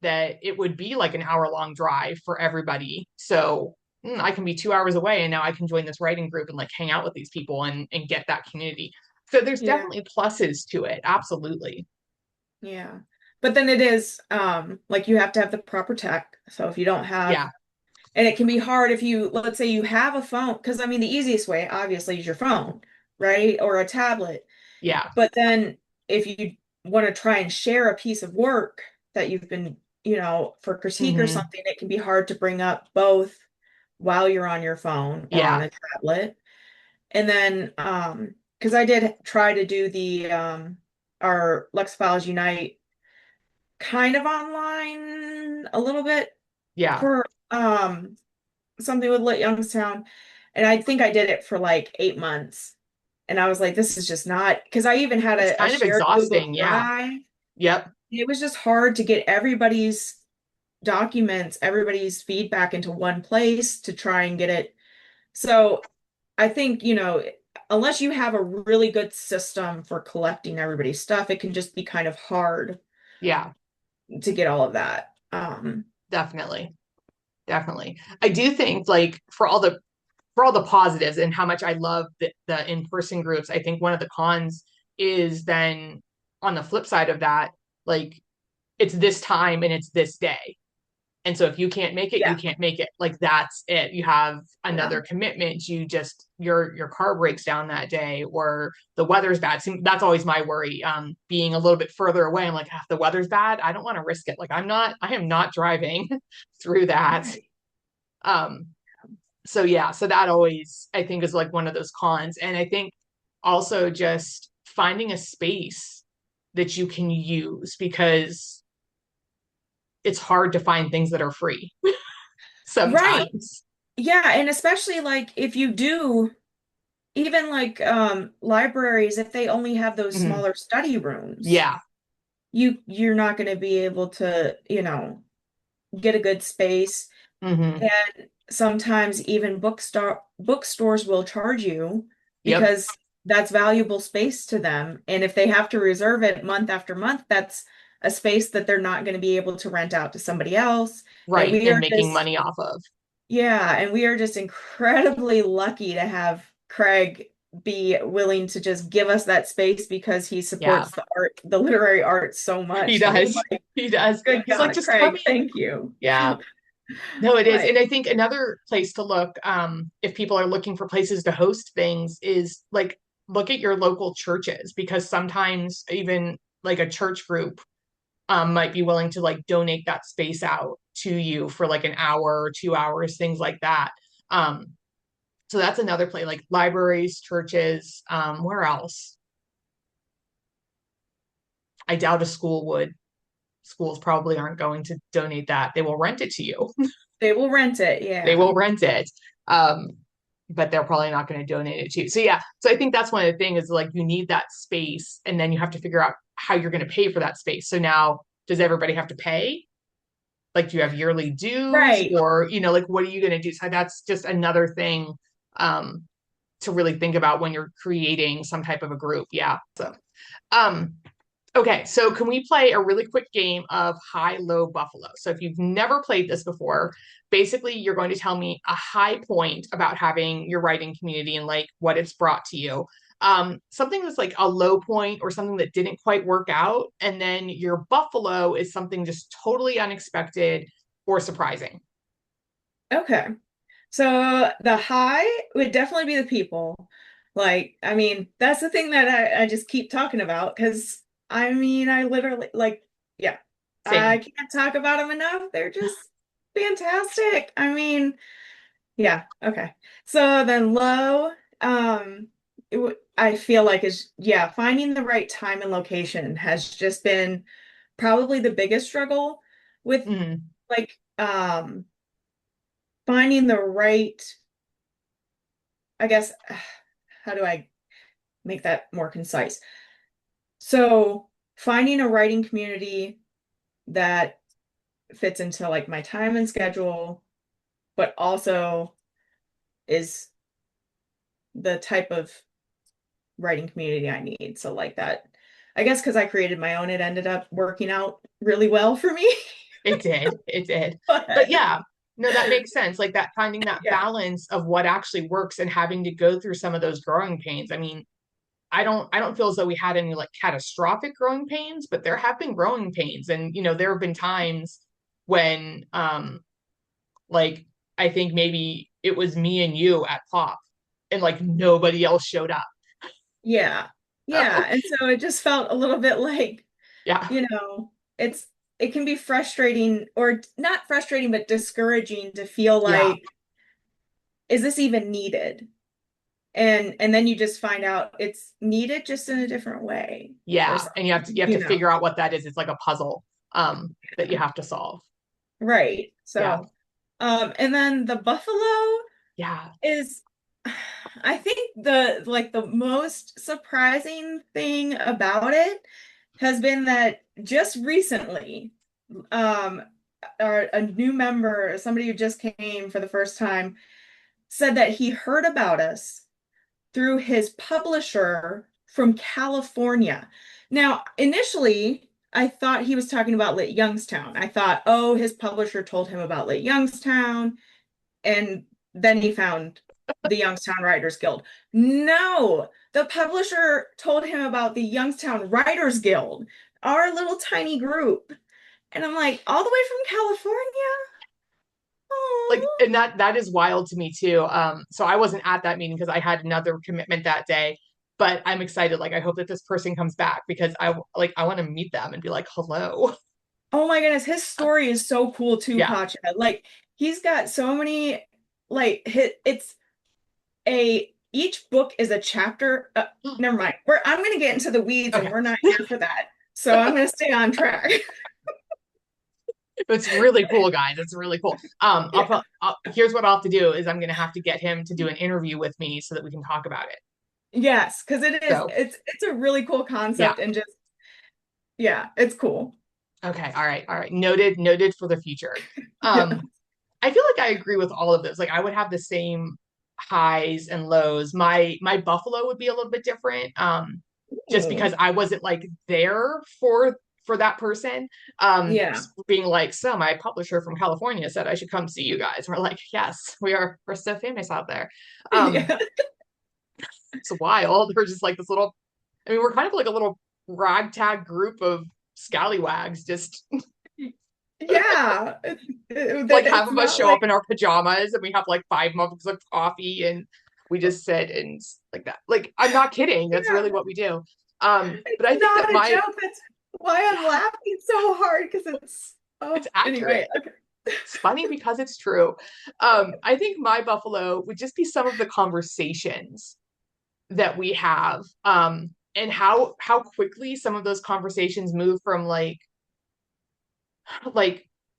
that it would be like an hour long drive for everybody. So I can be 2 hours away and now I can join this writing group and like hang out with these people and get that community. So there's Yeah. definitely pluses to it. Absolutely. Yeah. But then it is like you have to have the proper tech. So if you don't have, Yeah. and it can be hard if you, let's say you have a phone, because I mean the easiest way obviously is your phone, right? Or a tablet. Yeah. But then if you want to try and share a piece of work that you've been, for critique or Hmm. something, it can be hard to bring up both while you're on your phone or on Yeah. a tablet. And then, because I did try to do the our Lexiphiles Unite kind of online a little bit Yeah. for something with Lit Youngstown. And I think I did it for like 8 months. And I was like, this is just not, because I even had It's a kind of shared Google exhausting. Yeah. Drive. Yep. It was just hard to get everybody's documents, everybody's feedback into one place to try and get it. So I think, unless you have a really good system for collecting everybody's stuff, it can just be kind of hard Yeah. to get all of that. Definitely. Definitely. I do think like for all the positives and how much I love the in-person groups, I think one of the cons is then on the flip side of that, like it's this time and it's this day. And so if you can't make it, you Yeah. can't make it. Like that's it. You have Yeah. another commitment. You just your car breaks down that day or the weather's bad. So that's always my worry. Being a little bit further away, I'm like, ah, if the weather's bad, I don't want to risk it. Like I am not driving through that. Right. Um, so yeah, so that always I think is like one of those cons. And I think also just finding a space that you can use because it's hard to find things that are free Right. sometimes. Yeah, and especially like if you do, even like libraries, if they only have those Mhm. smaller study rooms, Yeah. you're not going to be able to, get a good space. Hmm. And sometimes even bookstores will charge you Yep. because that's valuable space to them. And if they have to reserve it month after month, that's a space that they're not going to be able to rent out to somebody else. And Right. we And are making just, money off of. yeah, and we are just incredibly lucky to have Craig be willing to just give us that space because he Yeah. supports the literary arts so He much. So it's does. like, He does. good He's like, God, just come Craig, in. thank you. Yeah. No, it is. Like, And I think another place to look, if people are looking for places to host things, is like look at your local churches because sometimes even like a church group might be willing to like donate that space out to you for like an hour or 2 hours, things like that. Um, so that's another play, like libraries, churches, where else? I doubt a school would. Schools probably aren't going to donate that. They will rent it to you. They will rent it. They Yeah. will rent it. Um, but they're probably not going to donate it to you. So yeah, so I think that's one of the things is like you need that space and then you have to figure out how you're going to pay for that space. So now does everybody have to pay? Like do you have yearly dues Right. or like what are you going to do? So that's just another thing um to really think about when you're creating some type of a group. Yeah. So um okay, so can we play a really quick game of high, low buffalo? So if you've never played this before, basically you're going to tell me a high point about having your writing community and like what it's brought to you. Something that's like a low point or something that didn't quite work out. And then your buffalo is something just totally unexpected or surprising. Okay. So the high would definitely be the people. Like, I mean, that's the thing that I just keep talking about because I mean, I literally like, yeah, I Same. can't talk about them enough. They're just fantastic. I mean, yeah, okay. So then low, I feel like is yeah, finding the right time and location has just been probably the biggest struggle with Mm, like finding the right, I guess, how do I make that more concise? So finding a writing community that fits into like my time and schedule, but also is the type of writing community I need. So like that, I guess because I created my own, it ended up working out really well for me. it did. It did. But But yeah, no, that makes sense. Like that finding that yeah, balance of what actually works and having to go through some of those growing pains. I mean, I don't feel as though we had any like catastrophic growing pains, but there have been growing pains. And there have been times when like I think maybe it was me and you at Plop and like nobody else showed up. yeah, yeah. So And so it just felt a little bit like, yeah. you know, it can be frustrating or not frustrating, but discouraging to feel Yeah. like, is this even needed? And then you just find out it's needed just in a different way or Yeah. And you have to something, you have to figure out what that is. It's like a puzzle that you have to solve. Right. Yeah. So, and then the buffalo Yeah. is, I think the most surprising thing about it has been that just recently, um, a new member, somebody who just came for the first time, said that he heard about us through his publisher from California. Now, initially, I thought he was talking about Lit Youngstown. I thought, oh, his publisher told him about Lit Youngstown, and then he found the Youngstown Writers Guild. No, the publisher told him about the Youngstown Writers Guild, our little tiny group. And I'm like, all the way from California? Like Oh, and that is wild to me too. So I wasn't at that meeting because I had another commitment that day, but I'm excited. Like I hope that this person comes back because I want to meet them and be like hello. oh my goodness, his story is so cool too, Yeah. Pacha. Like he's got so many like it's a each book is a chapter. Never mind. I'm gonna get into the weeds and Okay. we're not here for that. So I'm gonna stay on track. It's really cool, guys. It's really cool. Yeah. Here's what I'll have to do is I'm gonna have to get him to do an interview with me so that we can talk about it. Yes, because it is So it's a really cool yeah. concept and just yeah, it's cool. Okay. All right. All right. Noted for the future. Yeah. I feel like I agree with all of those. Like I would have the same highs and lows. My buffalo would be a little bit different. Just Ooh. because I wasn't like there for that person. Yeah. Being like, so my publisher from California said I should come see you guys. We're like, yes, we're so famous out there. Um, Yeah. it's wild. We're just like this little I mean, we're kind of like a little ragtag group of scallywags, just Yeah. like half It's of us not show like up in our pajamas and we have like 5 mugs of coffee and We just sit and like that. Like, I'm not kidding. That's really Yeah, what we do. But it's I think that not a my, joke. That's why I'm yeah, laughing so hard because it's it's oh anyway. accurate. Okay. It's funny because it's true. I think my buffalo would just be some of the conversations that we have, and how quickly some of those conversations move from like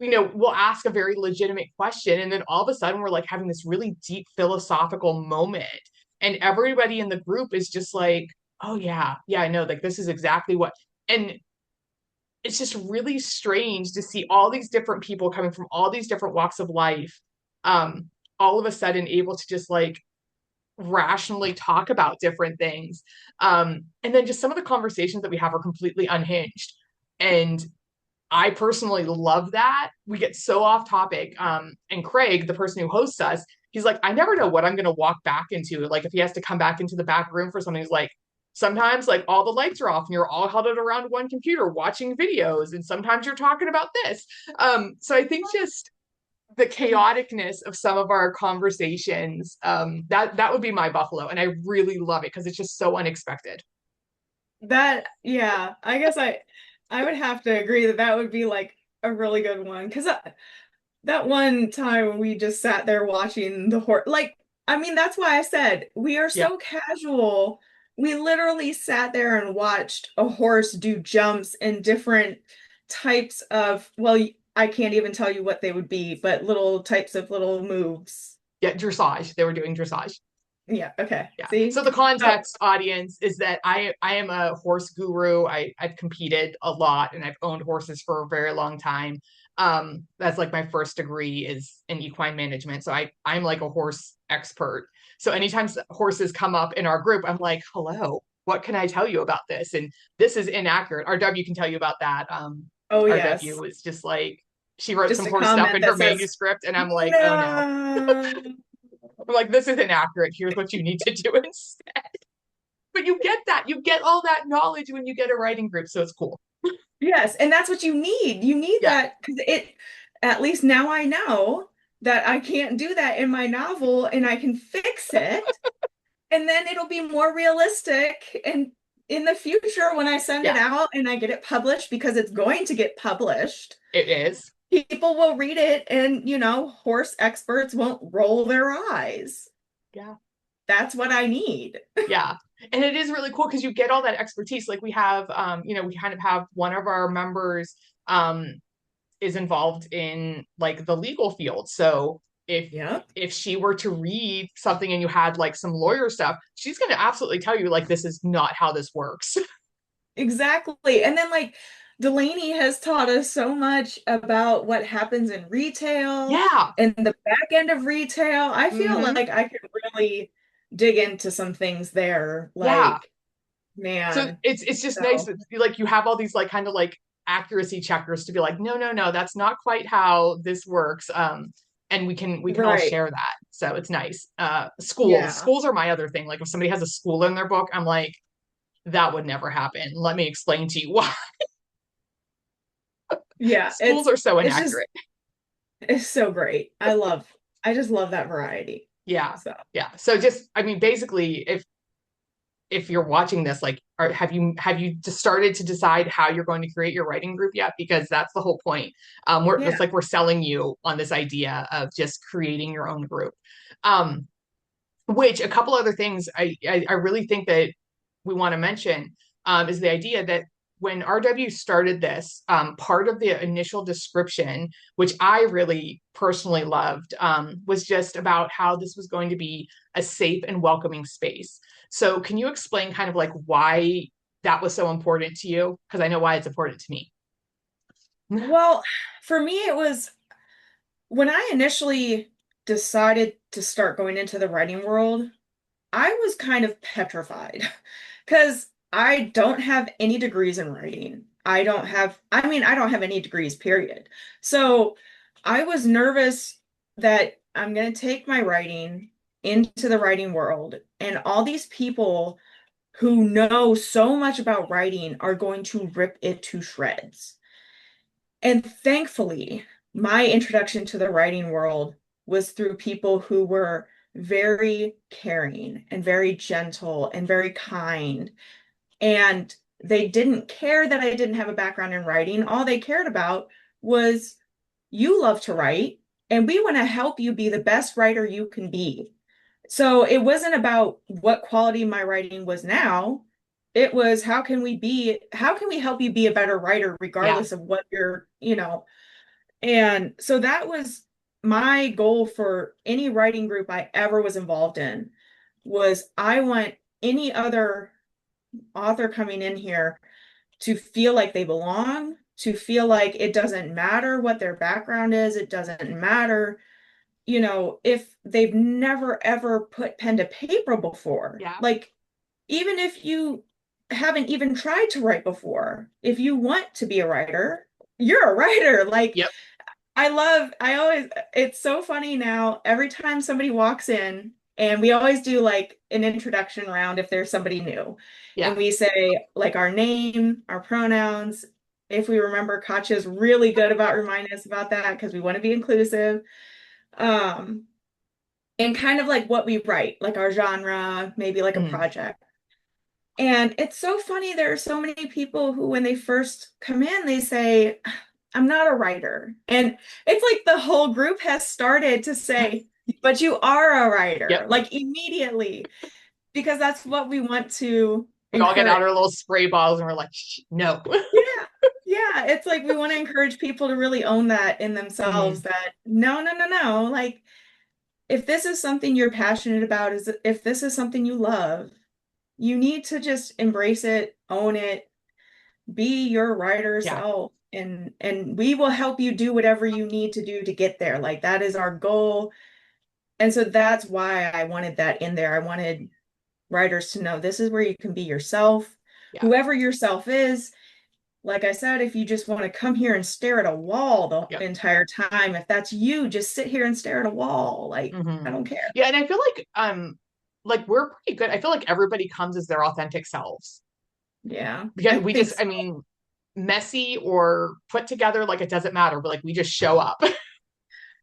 we'll ask a very legitimate question, and then all of a sudden we're like having this really deep philosophical moment, and everybody in the group is just like, oh yeah, yeah, I know, like this is exactly what. And it's just really strange to see all these different people coming from all these different walks of life, um all of a sudden able to just like rationally talk about different things. And then just some of the conversations that we have are completely unhinged. And I personally love that. We get so off topic. And Craig, the person who hosts us, he's like, I never know what I'm going to walk back into. Like, if he has to come back into the back room for something, he's like, sometimes like all the lights are off and you're all huddled around one computer watching videos. And sometimes you're talking about this. So I think just the chaoticness of some of our conversations, that would be my buffalo. And I really love it because it's just so unexpected. That yeah, I guess I would have to agree that that would be like a really good one because that one time we just sat there watching the horse. Like, I mean, that's why I said we are Yeah. so casual. We literally sat there and watched a horse do jumps in different types of, well, I can't even tell you what they would be, but little types of little moves. Yeah. Dressage. They were doing dressage. Yeah, okay. Yeah. See? So the So, context, audience, is that I am a horse guru. I've competed a lot and I've owned horses for a very long time. That's like my first degree is in equine management. So I'm like a horse expert. So anytime horses come up in our group, I'm like, hello, what can I tell you about this? And this is inaccurate. RW can tell you about that. oh yes. RW is just like, she wrote Just some a horse stuff comment in her that says, manuscript, and I'm like, oh no. no. I'm like, this is inaccurate. Here's what you need to do instead. But you get that. You get all that knowledge when you get a writing group. So it's cool. Yes, and that's what you need. You need Yeah. that because at least now I know that I can't do that in my novel and I can fix it. And then it'll be more realistic. And in the future, when I send it Yeah. out and I get it published, because it's going to get published, It is. people will read it and, horse experts won't roll their eyes. Yeah. That's what I need. Yeah. And it is really cool because you get all that expertise. Like we have, we kind of have one of our members is involved in like the legal field. So if Yeah. if she were to read something and you had like some lawyer stuff, she's going to absolutely tell you like this is not how this works. Exactly. And then like Delaney has taught us so much about what happens in retail Yeah. and the back end of retail. I feel Hmm. like I could really dig into some things there. Yeah. Like, So man. it's just nice So, that like you have all these like kind of like accuracy checkers to be like, no, no, no, that's not quite how this works. And we can all right. share that. So it's nice. Schools. Yeah. Schools are my other thing. Like if somebody has a school in their book, I'm like, that would never happen. Let me explain to you why. Yeah. Schools It's are so it's just inaccurate. it's so great. I just love that variety. Yeah. So, Yeah. So just I mean, basically, if you're watching this, like, have you just started to decide how you're going to create your writing group yet? Because that's the whole point. It's yeah. like we're selling you on this idea of just creating your own group. Um, which a couple other things I really think that we want to mention, is the idea that when RW started this, part of the initial description, which I really personally loved, was just about how this was going to be a safe and welcoming space. So, can you explain kind of like why that was so important to you? Because I know why it's important to me. Well, for me it was when I initially decided to start going into the writing world, I was kind of petrified because I don't have any degrees in writing. I don't have any degrees, period. So I was nervous that I'm going to take my writing into the writing world, and all these people who know so much about writing are going to rip it to shreds. And thankfully, my introduction to the writing world was through people who were very caring and very gentle and very kind. And they didn't care that I didn't have a background in writing. All they cared about was you love to write, and we want to help you be the best writer you can be. So it wasn't about what quality my writing was now. It was how can we help you be a better writer Yeah. regardless of what and so that was my goal for any writing group I ever was involved in was I want any other author coming in here to feel like they belong, to feel like it doesn't matter what their background is, it doesn't matter, if they've never ever put pen to paper before. Yeah. Like, even if you haven't even tried to write before, if you want to be a writer, you're a writer. Like, Yep. I always, it's so funny now. Every time somebody walks in, and we always do like an introduction round if there's somebody new. And Yeah. we say like our name, our pronouns. If we remember, Katya's really good about reminding us about that because we want to be inclusive. Um, and kind of like what we write, like our genre, maybe like a Mhm. project. And it's so funny. There are so many people who, when they first come in, they say, I'm not a writer. And it's like the whole group has started to say, but you are a writer, Yep. like immediately, because that's what we want to We all get out encourage. our little spray bottles and we're like, "Shh, no." Yeah. Yeah. It's like we want to encourage people to really own that in themselves Mhm. that no, no, no, no. Like, if this is something you're passionate about, is if this is something you love, you need to just embrace it, own it, be your writer Yeah. self, and we will help you do whatever you need to do to get there. Like, that is our goal. And so that's why I wanted that in there. I wanted writers to know this is where you can be yourself, Yeah. whoever yourself is. Like I said, if you just want to come here and stare at a wall the Yep. entire time, if that's you, just sit here and stare at a wall. Like, Hmm. I don't care. Yeah, and I feel like we're pretty good. I feel like everybody comes as their authentic selves Yeah, because I we think just, so. I mean, messy or put together, like it doesn't matter, but like we just show up.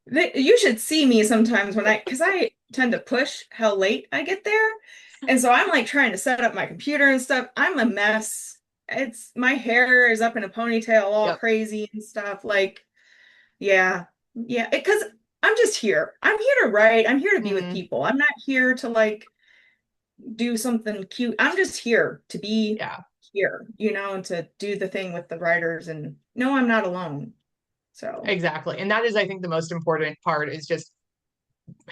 You should see me sometimes because I tend to push how late I get there. And so I'm like trying to set up my computer and stuff. I'm a mess. It's my hair is up in a ponytail, all Yep. crazy and stuff. Like, yeah, yeah, because I'm just here. I'm here to write. I'm here to be with Hmm. people. I'm not here to like do something cute. I'm just here to be Yeah, here, and to do the thing with the writers. And no, I'm not alone. So, exactly. And that is, I think, the most important part is just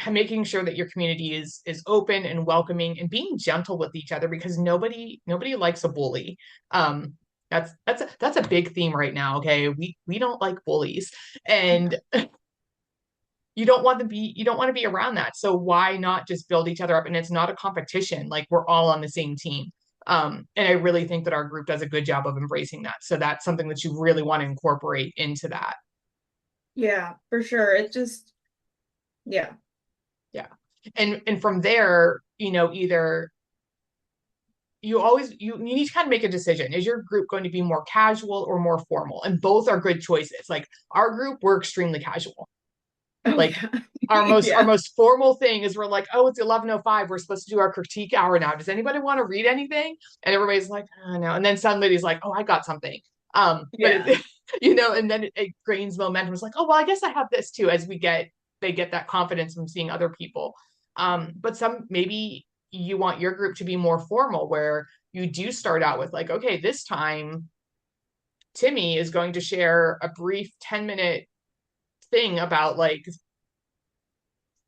making sure that your community is open and welcoming and being gentle with each other because nobody likes a bully. Um, that's a big theme right now. Okay, we don't like bullies, yeah. and you don't want to be around that. So why not just build each other up? And it's not a competition. Like we're all on the same team. And I really think that our group does a good job of embracing that. So that's something that you really want to incorporate into that. Yeah, for sure. It just, yeah. Yeah. And from there, either you need to kind of make a decision. Is your group going to be more casual or more formal? And both are good choices. Like our group, we're extremely casual. Oh, Like yeah. our Yeah. most formal thing is we're like, oh, it's 11:05. We're supposed to do our critique hour now. Does anybody want to read anything? And everybody's like, oh no. And then somebody's like, oh, I got something. But Yeah. and then it gains momentum. It's like, oh well, I guess I have this too, as they get that confidence from seeing other people. But some maybe you want your group to be more formal where you do start out with like, okay, this time Timmy is going to share a brief 10-minute thing about like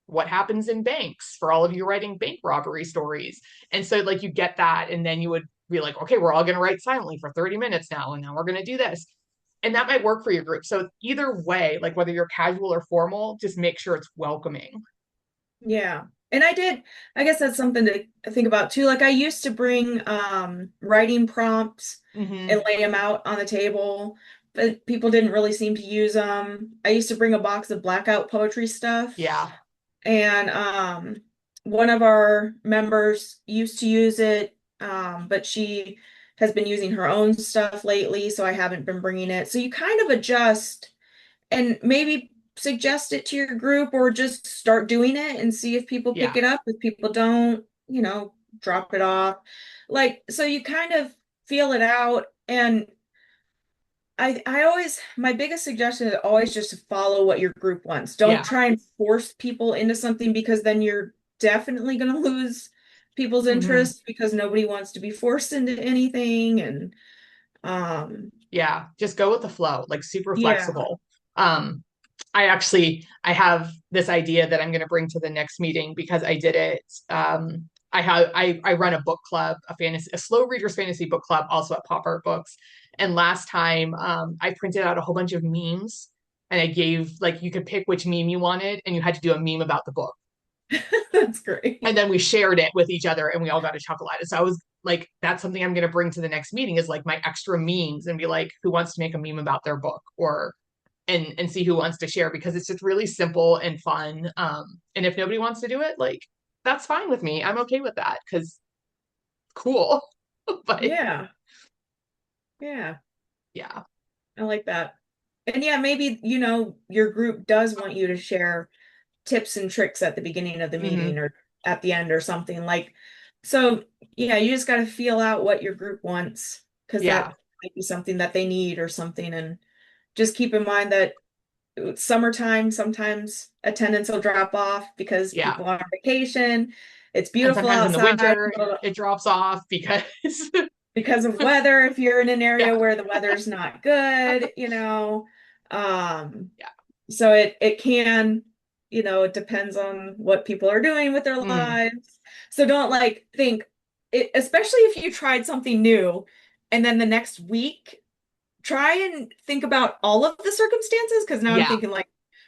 what happens in banks for all of you writing bank robbery stories. And so like you get that and then you would be like, okay, we're all going to write silently for 30 minutes now and now we're going to do this. And that might work for your group. So either way, like whether you're casual or formal, just make sure it's welcoming. Yeah. And I guess that's something to think about too. Like, I used to bring writing prompts and Mm-hmm. lay them out on the table, but people didn't really seem to use them. I used to bring a box of blackout poetry stuff. Yeah. And one of our members used to use it, but she has been using her own stuff lately, so I haven't been bringing it. So you kind of adjust, and maybe suggest it to your group or just start doing it and see if people pick Yeah. it up. If people don't, drop it off. Like, so you kind of feel it out. And I always, my biggest suggestion is always just to follow what your group wants. Don't Yeah. try and force people into something because then you're definitely going to lose people's Hmm. interest because nobody wants to be forced into anything. And Yeah. Just go with the flow, like super yeah. flexible. Um, I have this idea that I'm going to bring to the next meeting because I did it. I run a book club, a slow readers fantasy book club, also at Pop Art Books. And last time, I printed out a whole bunch of memes, and I gave like you could pick which meme you wanted, and you had to do a meme about the book. That's And great. then we shared it with each other, and we all got a chuckle at it. So I was like, that's something I'm going to bring to the next meeting is like my extra memes, and be like, who wants to make a meme about their book, or and see who wants to share, because it's just really simple and fun. And if nobody wants to do it, like that's fine with me. I'm okay with that because cool. But Yeah. Yeah. yeah. I like that. And yeah, maybe, your group does want you to share tips and tricks at the beginning of the Hmm. meeting or at the end or something like. So, yeah, you just got to feel out what your group wants because Yeah. that might be something that they need or something. And just keep in mind that summertime, sometimes attendance will drop off because Yeah. people are on vacation. It's And beautiful sometimes in the outside, winter but it drops off because because of weather, if you're in an yeah. area where the weather's not good, Yeah. so it can, it depends on what people are doing with their Mm. lives. So don't like think it, especially if you tried something new and then the next week try and think about all of the circumstances because now I'm Yeah. thinking like,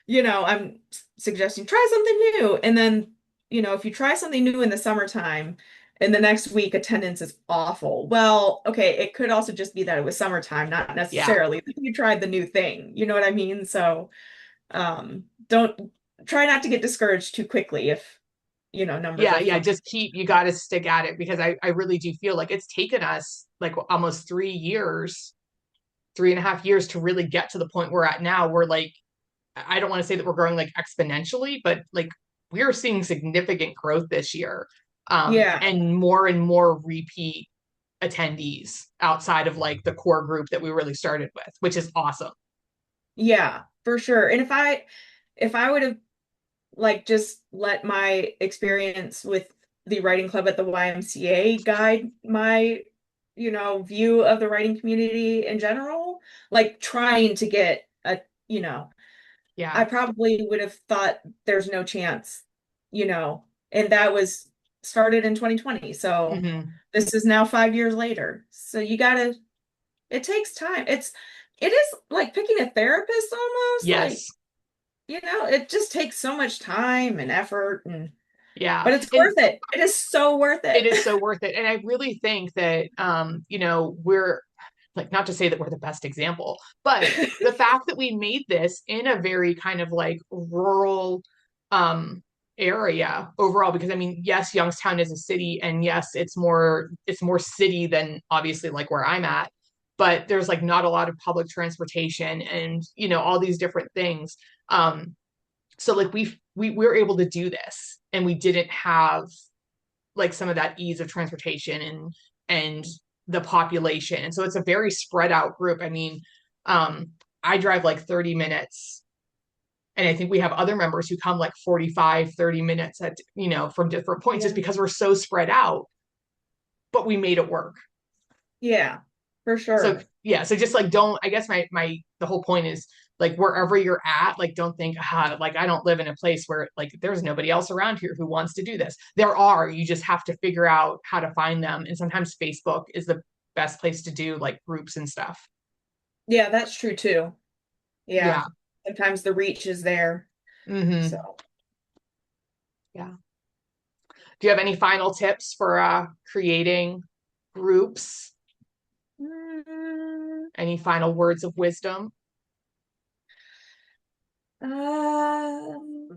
I'm suggesting try something new. And then, if you try something new in the summertime and the next week attendance is awful. Well, okay, it could also just be that it was summertime, not Yeah. necessarily that you tried the new thing. You know what I mean? So, don't try not to get discouraged too quickly if, numbers Yeah. are Yeah. fluctuating. Just you got to stick at it, because I really do feel like it's taken us like almost 3 years, 3.5 years to really get to the point we're at now. We're like, I don't want to say that we're growing like exponentially, but like we're seeing significant growth this year. Yeah. And more repeat attendees outside of like the core group that we really started with, which is awesome. Yeah, for sure. And if I would have like just let my experience with the writing club at the YMCA guide my, view of the writing community in general, like trying to get you know, I Yeah. probably would have thought there's no chance, and that was started in 2020. So Hmm. this is now 5 years later. So it takes time. It is like picking a therapist almost, like, Yes. it just takes so much time and effort Yeah. but it's And worth it. It is so worth it it. is so worth it. And I really think that, we're like, not to say that we're the best example, but the fact that we made this in a very kind of like rural, um, area overall, because I mean, yes, Youngstown is a city, and yes, it's more city than obviously like where I'm at, but there's like not a lot of public transportation, and all these different things. So like we were able to do this, and we didn't have like some of that ease of transportation and the population. And so it's a very spread out group. I mean, I drive like 30 minutes, and I think we have other members who come like 45, 30 minutes at, from different points, just Yeah. because we're so spread out, but we made it work. Yeah, for So sure. yeah, so just like don't, I guess my the whole point is like wherever you're at, like don't think, like I don't live in a place where like there's nobody else around here who wants to do this. There are, you just have to figure out how to find them. And sometimes Facebook is the best place to do like groups and stuff. Yeah, that's true too. Yeah. Yeah. Sometimes the reach is there. Hmm. So, Yeah. Do you have any final tips for creating groups? mm, Any final words of wisdom? um,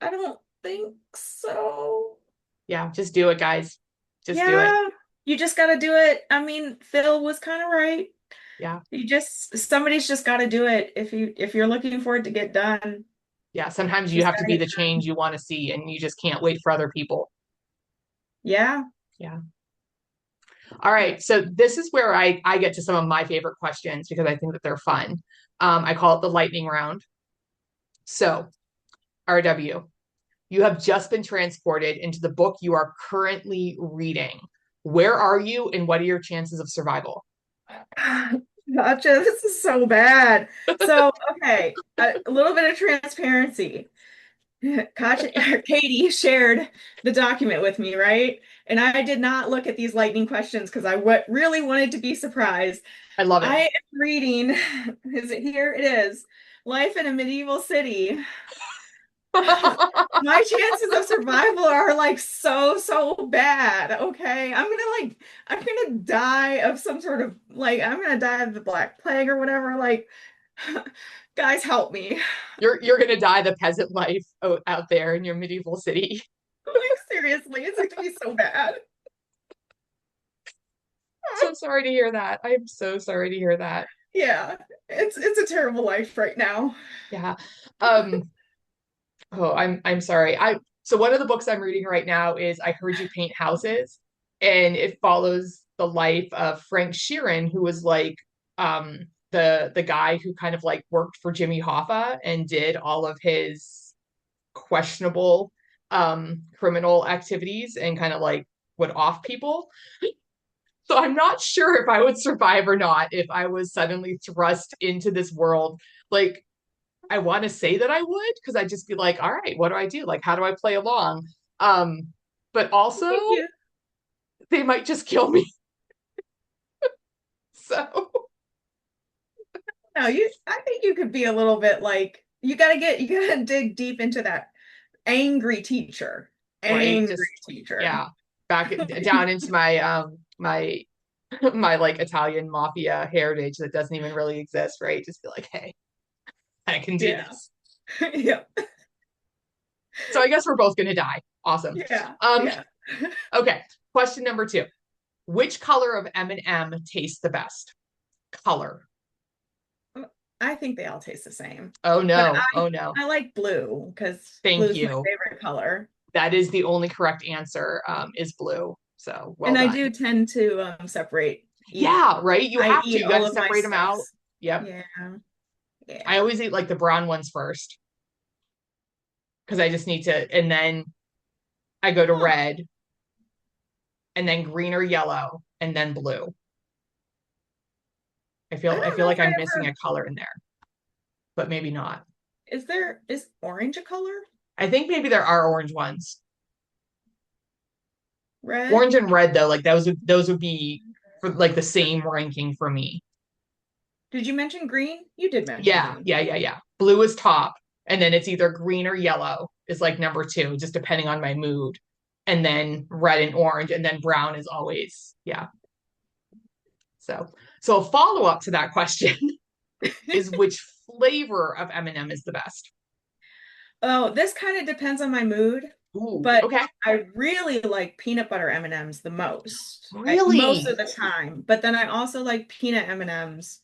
I don't think so. Yeah, just do it, guys. Just do it. Yeah, you just got to do it. I mean, Phil was kind of right. Yeah. Somebody's just got to do it. If you're looking for it to get done, Yeah. Sometimes you just have to gotta be get the done. change you want to see and you just can't wait for other people. Yeah. Yeah. All right. So this is where I get to some of my favorite questions because I think that they're fun. I call it the lightning round. So, RW, you have just been transported into the book you are currently reading. Where are you and what are your chances of survival? Gotcha. This is so bad. So, okay, a little bit of transparency. Gotcha. Katie shared the document with me, right? And I did not look at these lightning questions because I really wanted to be surprised. I love I it. am reading, is it here? It is. Life in a Medieval City. My chances of survival are like so bad. Okay. I'm gonna die of some sort of like I'm gonna die of the Black Plague or whatever. Like guys help me. You're gonna die the peasant life out there in your medieval city. Like seriously, it's going to be so bad. So sorry to hear that. I'm so sorry to hear that. Yeah. It's a terrible life right now. Yeah. Um, oh, I'm sorry. So one of the books I'm reading right now is I Heard You Paint Houses, and it follows the life of Frank Sheeran, who was like the guy who kind of like worked for Jimmy Hoffa and did all of his questionable criminal activities and kind of like would off people. So I'm not sure if I would survive or not if I was suddenly thrust into this world. Like, I want to say that I would because I'd just be like, all right, what do I do? Like, how do I play along? Um, but also Thank you. they might just kill me. So No, I think you could be a little bit like you gotta dig deep into that angry teacher. right, Angry just teacher. yeah, back down into my my like Italian mafia heritage that doesn't even really exist, right? Just be like, hey, I can do Yeah. this. Yeah. So I guess we're both gonna die. Awesome. Yeah. Um, Yeah. okay. Question number two. Which color of M&M tastes the best? Color. I think they all taste the same. Oh But no. Oh no. I like blue because blue Thank is my you. favorite color. That is the only correct answer, is blue. So well And I done. do tend to eat Yeah, right? You I have to. eat You got all to of my separate them out. stuffs. Yep. Yeah. I Yeah. always eat like the brown ones first because I just need to, and then I go to Huh. red and then green or yellow and then blue. I I don't feel know like if I I'm missing ever a color in there, but maybe not. is orange a color? I think maybe there are orange ones. Red? Orange and red though, like those would be for like the same ranking for me. Did you mention green? You did mention Yeah, green. yeah. Blue is top, and then it's either green or yellow is like number two, just depending on my mood. And then red and orange, and then brown is always, yeah. So, so a follow-up to that question is which flavor of M&M is the best? Oh, this kind of depends on my mood, Ooh, but okay. I really like peanut butter M&Ms the most. Most of Really the time. But then I also like peanut M&Ms,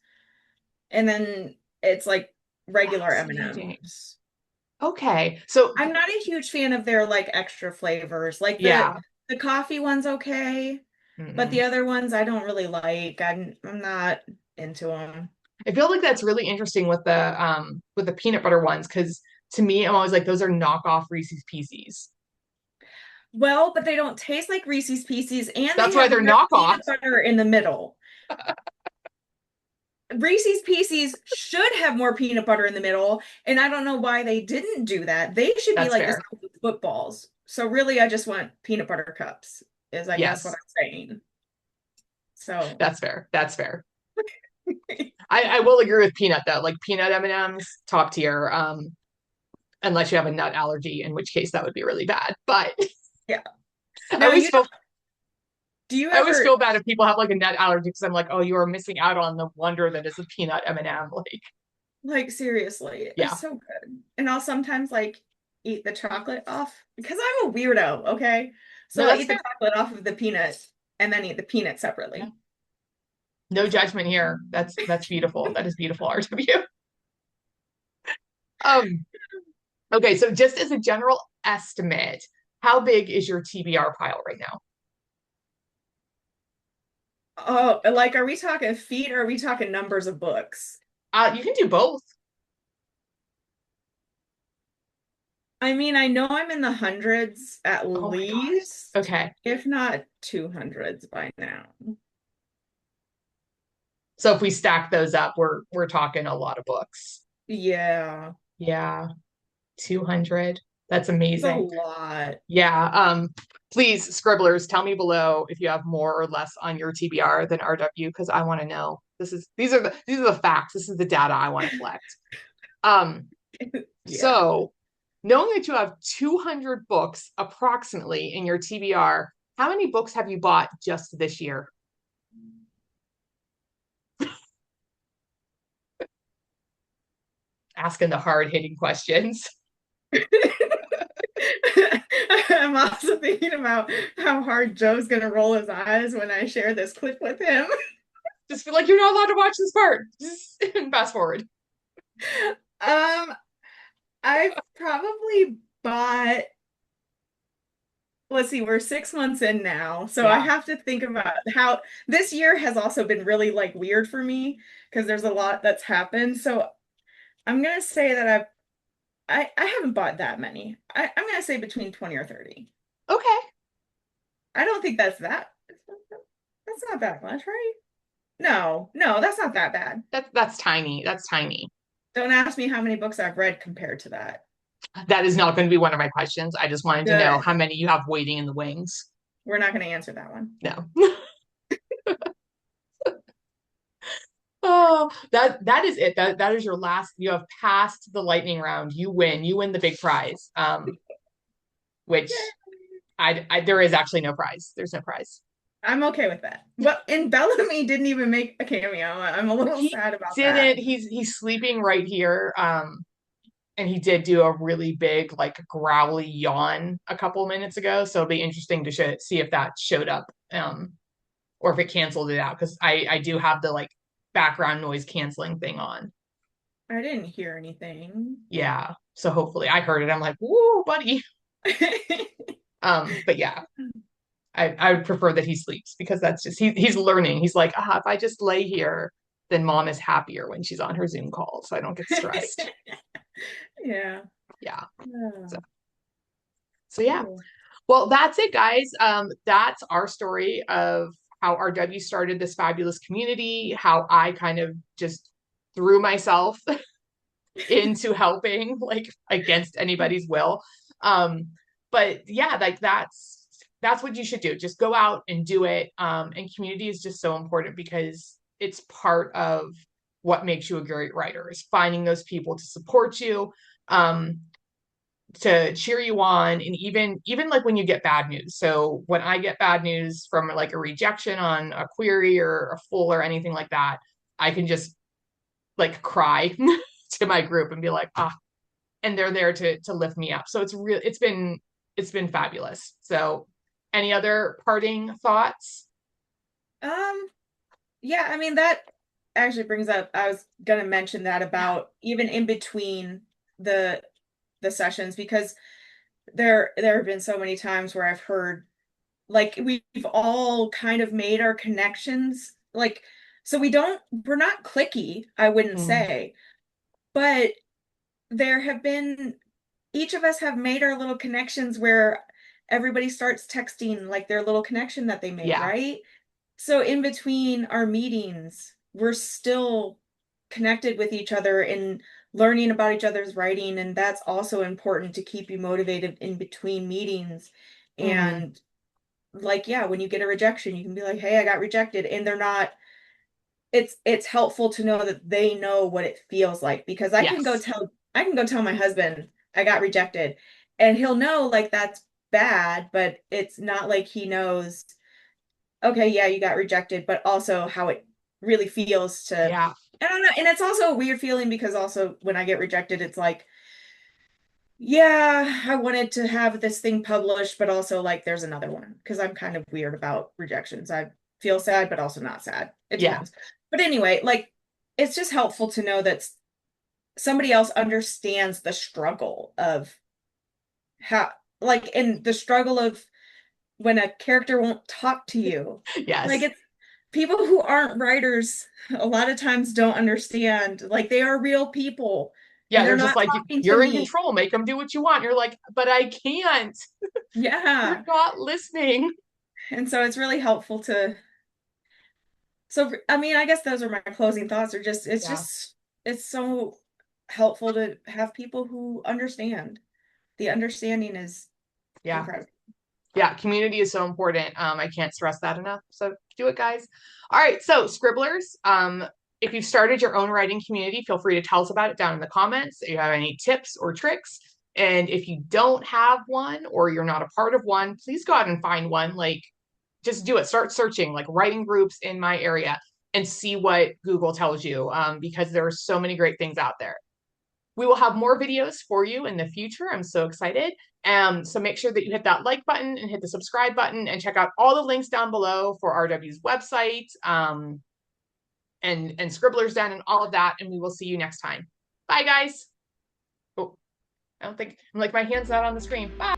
and then it's like regular fascinating. M&Ms. Okay. So, I'm not a huge fan of their like extra flavors. Like yeah. the coffee one's okay, but the Mm-mm. other ones I don't really like. I'm not into them. I feel like that's really interesting with the peanut butter ones because to me, I'm always like those are knockoff Reese's Pieces. Well, but they don't taste like Reese's Pieces, and they That's why have they're no peanut knockoffs. butter in the middle. Reese's Pieces should have more peanut butter in the middle, and I don't know why they didn't do that. They should be That's like the fair. size of footballs. So really, I just want peanut butter cups, is I guess what Yes, I'm saying. So, that's fair. That's fair. I will agree with peanut though. Like peanut M&Ms, top tier. Unless you have a nut allergy, in which case that would be really bad. But yeah. I Now, always feel do you I always ever feel bad if people have like a nut allergy because I'm like, oh, you are missing out on the wonder that is a peanut M&M. Like, like seriously, it's yeah, so good. And I'll sometimes like eat the chocolate off because I'm a weirdo, okay? no, So I'll that's eat the fair. chocolate off of the peanut and then eat the peanut Yeah. separately. No judgment here. That's beautiful. That is beautiful, RW. Um, okay, so just as a general estimate, how big is your TBR pile right now? Oh, like, are we talking feet or are we talking numbers of books? You can do both. I mean, I know I'm in the hundreds at Oh my God. least, Okay. if not 200s by now. So if we stack those up, we're talking a lot of books. Yeah, Yeah, 200. That's it's a amazing. lot. Yeah. Please, Scribblers, tell me below if you have more or less on your TBR than RW because I want to know. These are the facts. This is the data I want to collect. Um, Yeah. so knowing that you have 200 books approximately in your TBR, how many books have you bought just this year? Asking the hard-hitting questions. I'm also thinking about how hard Joe's gonna roll his eyes when I share this clip with him. Just feel like you're not allowed to watch this part. Just fast forward. Um, I've probably bought, let's see, we're 6 months in now. So I Yeah. have to think about how this year has also been really like weird for me because there's a lot that's happened. So I'm gonna say that I haven't bought that many. I'm gonna say between 20 or 30. Okay. I don't think that's not that much, right? No, no, that's not that bad. That's tiny. That's tiny. Don't ask me how many books I've read compared to that. That is not going to be one of my questions. I just wanted to know how Good. many you have waiting in the wings. We're not going to answer that one. No. Oh, that is it. That is your last. You have passed the lightning round. You win. You win the big prize. Which Yeah, I there is actually no prize. There's no prize. I'm okay with that. But and Bellamy didn't even make a cameo. I'm a little He sad about that. didn't. He's sleeping right here. And he did do a really big like growly yawn a couple minutes ago. So it'll be interesting to see if that showed up. Or if it canceled it out because I do have the like background noise canceling thing on. I didn't hear anything. Yeah. So hopefully I heard it. I'm like, woo, buddy. But yeah, I would prefer that he sleeps because that's just he's learning. He's like, if I just lay here, then mom is happier when she's on her Zoom call, so I don't get stressed. Yeah. Yeah. So, Oh, so yeah. cool. Well, that's it, guys. That's our story of how RW started this fabulous community, how I kind of just threw myself into helping like against anybody's will. Um, but yeah, like that's what you should do. Just go out and do it. And community is just so important because it's part of what makes you a great writer is finding those people to support you, um, to cheer you on, and even like when you get bad news. So when I get bad news from like a rejection on a query or a full or anything like that, I can just like cry to my group and be like, and they're there to lift me up. So it's been fabulous. So any other parting thoughts? Um, yeah, I mean that actually brings up, I was gonna mention that Yeah. about even in between the the sessions because there have been so many times where I've heard like we've all kind of made our connections like so we're not clicky, I wouldn't Mm, say, but there have been each of us have made our little connections where everybody starts texting like their little connection that they made, yeah. right? So in between our meetings, we're still connected with each other and learning about each other's writing, and that's also important to keep you motivated in between meetings. Hmm. And like, yeah, when you get a rejection, you can be like, "Hey, I got rejected," and they're not. It's helpful to know that they know what it feels like because Yes. I can go tell my husband I got rejected, and he'll know like that's bad, but it's not like he knows okay, yeah, you got rejected, but also how it really feels to, Yeah. I don't know. And it's also a weird feeling because also when I get rejected, it's like, yeah, I wanted to have this thing published, but also like there's another one because I'm kind of weird about rejections. feel sad, but also not sad. It Yeah. depends. But anyway, like it's just helpful to know that somebody else understands the struggle of how, like, in the struggle of when a character won't talk to you. Like Yes. it's people who aren't writers a lot of times don't understand. Like they are real people Yeah, and they're they're just not like, talking to you're in me. control, make them do what you want. You're like, but I can't. You're Yeah. not listening. And so it's really helpful to so I mean, I guess those are my closing thoughts are just Yeah. it's so helpful to have people who understand. The understanding is Yeah. incredible. Yeah, community is so important. I can't stress that enough. So do it, guys. All right, so Scribblers, if you've started your own writing community, feel free to tell us about it down in the comments. If you have any tips or tricks. And if you don't have one or you're not a part of one, please go out and find one. Like, just do it. Start searching like writing groups in my area and see what Google tells you, because there are so many great things out there. We will have more videos for you in the future. I'm so excited. So make sure that you hit that like button and hit the subscribe button and check out all the links down below for RW's website, and Scribblers Den and all of that. And we will see you next time. Bye, guys. Oh, I don't think I'm like my hand's not on the screen. Bye.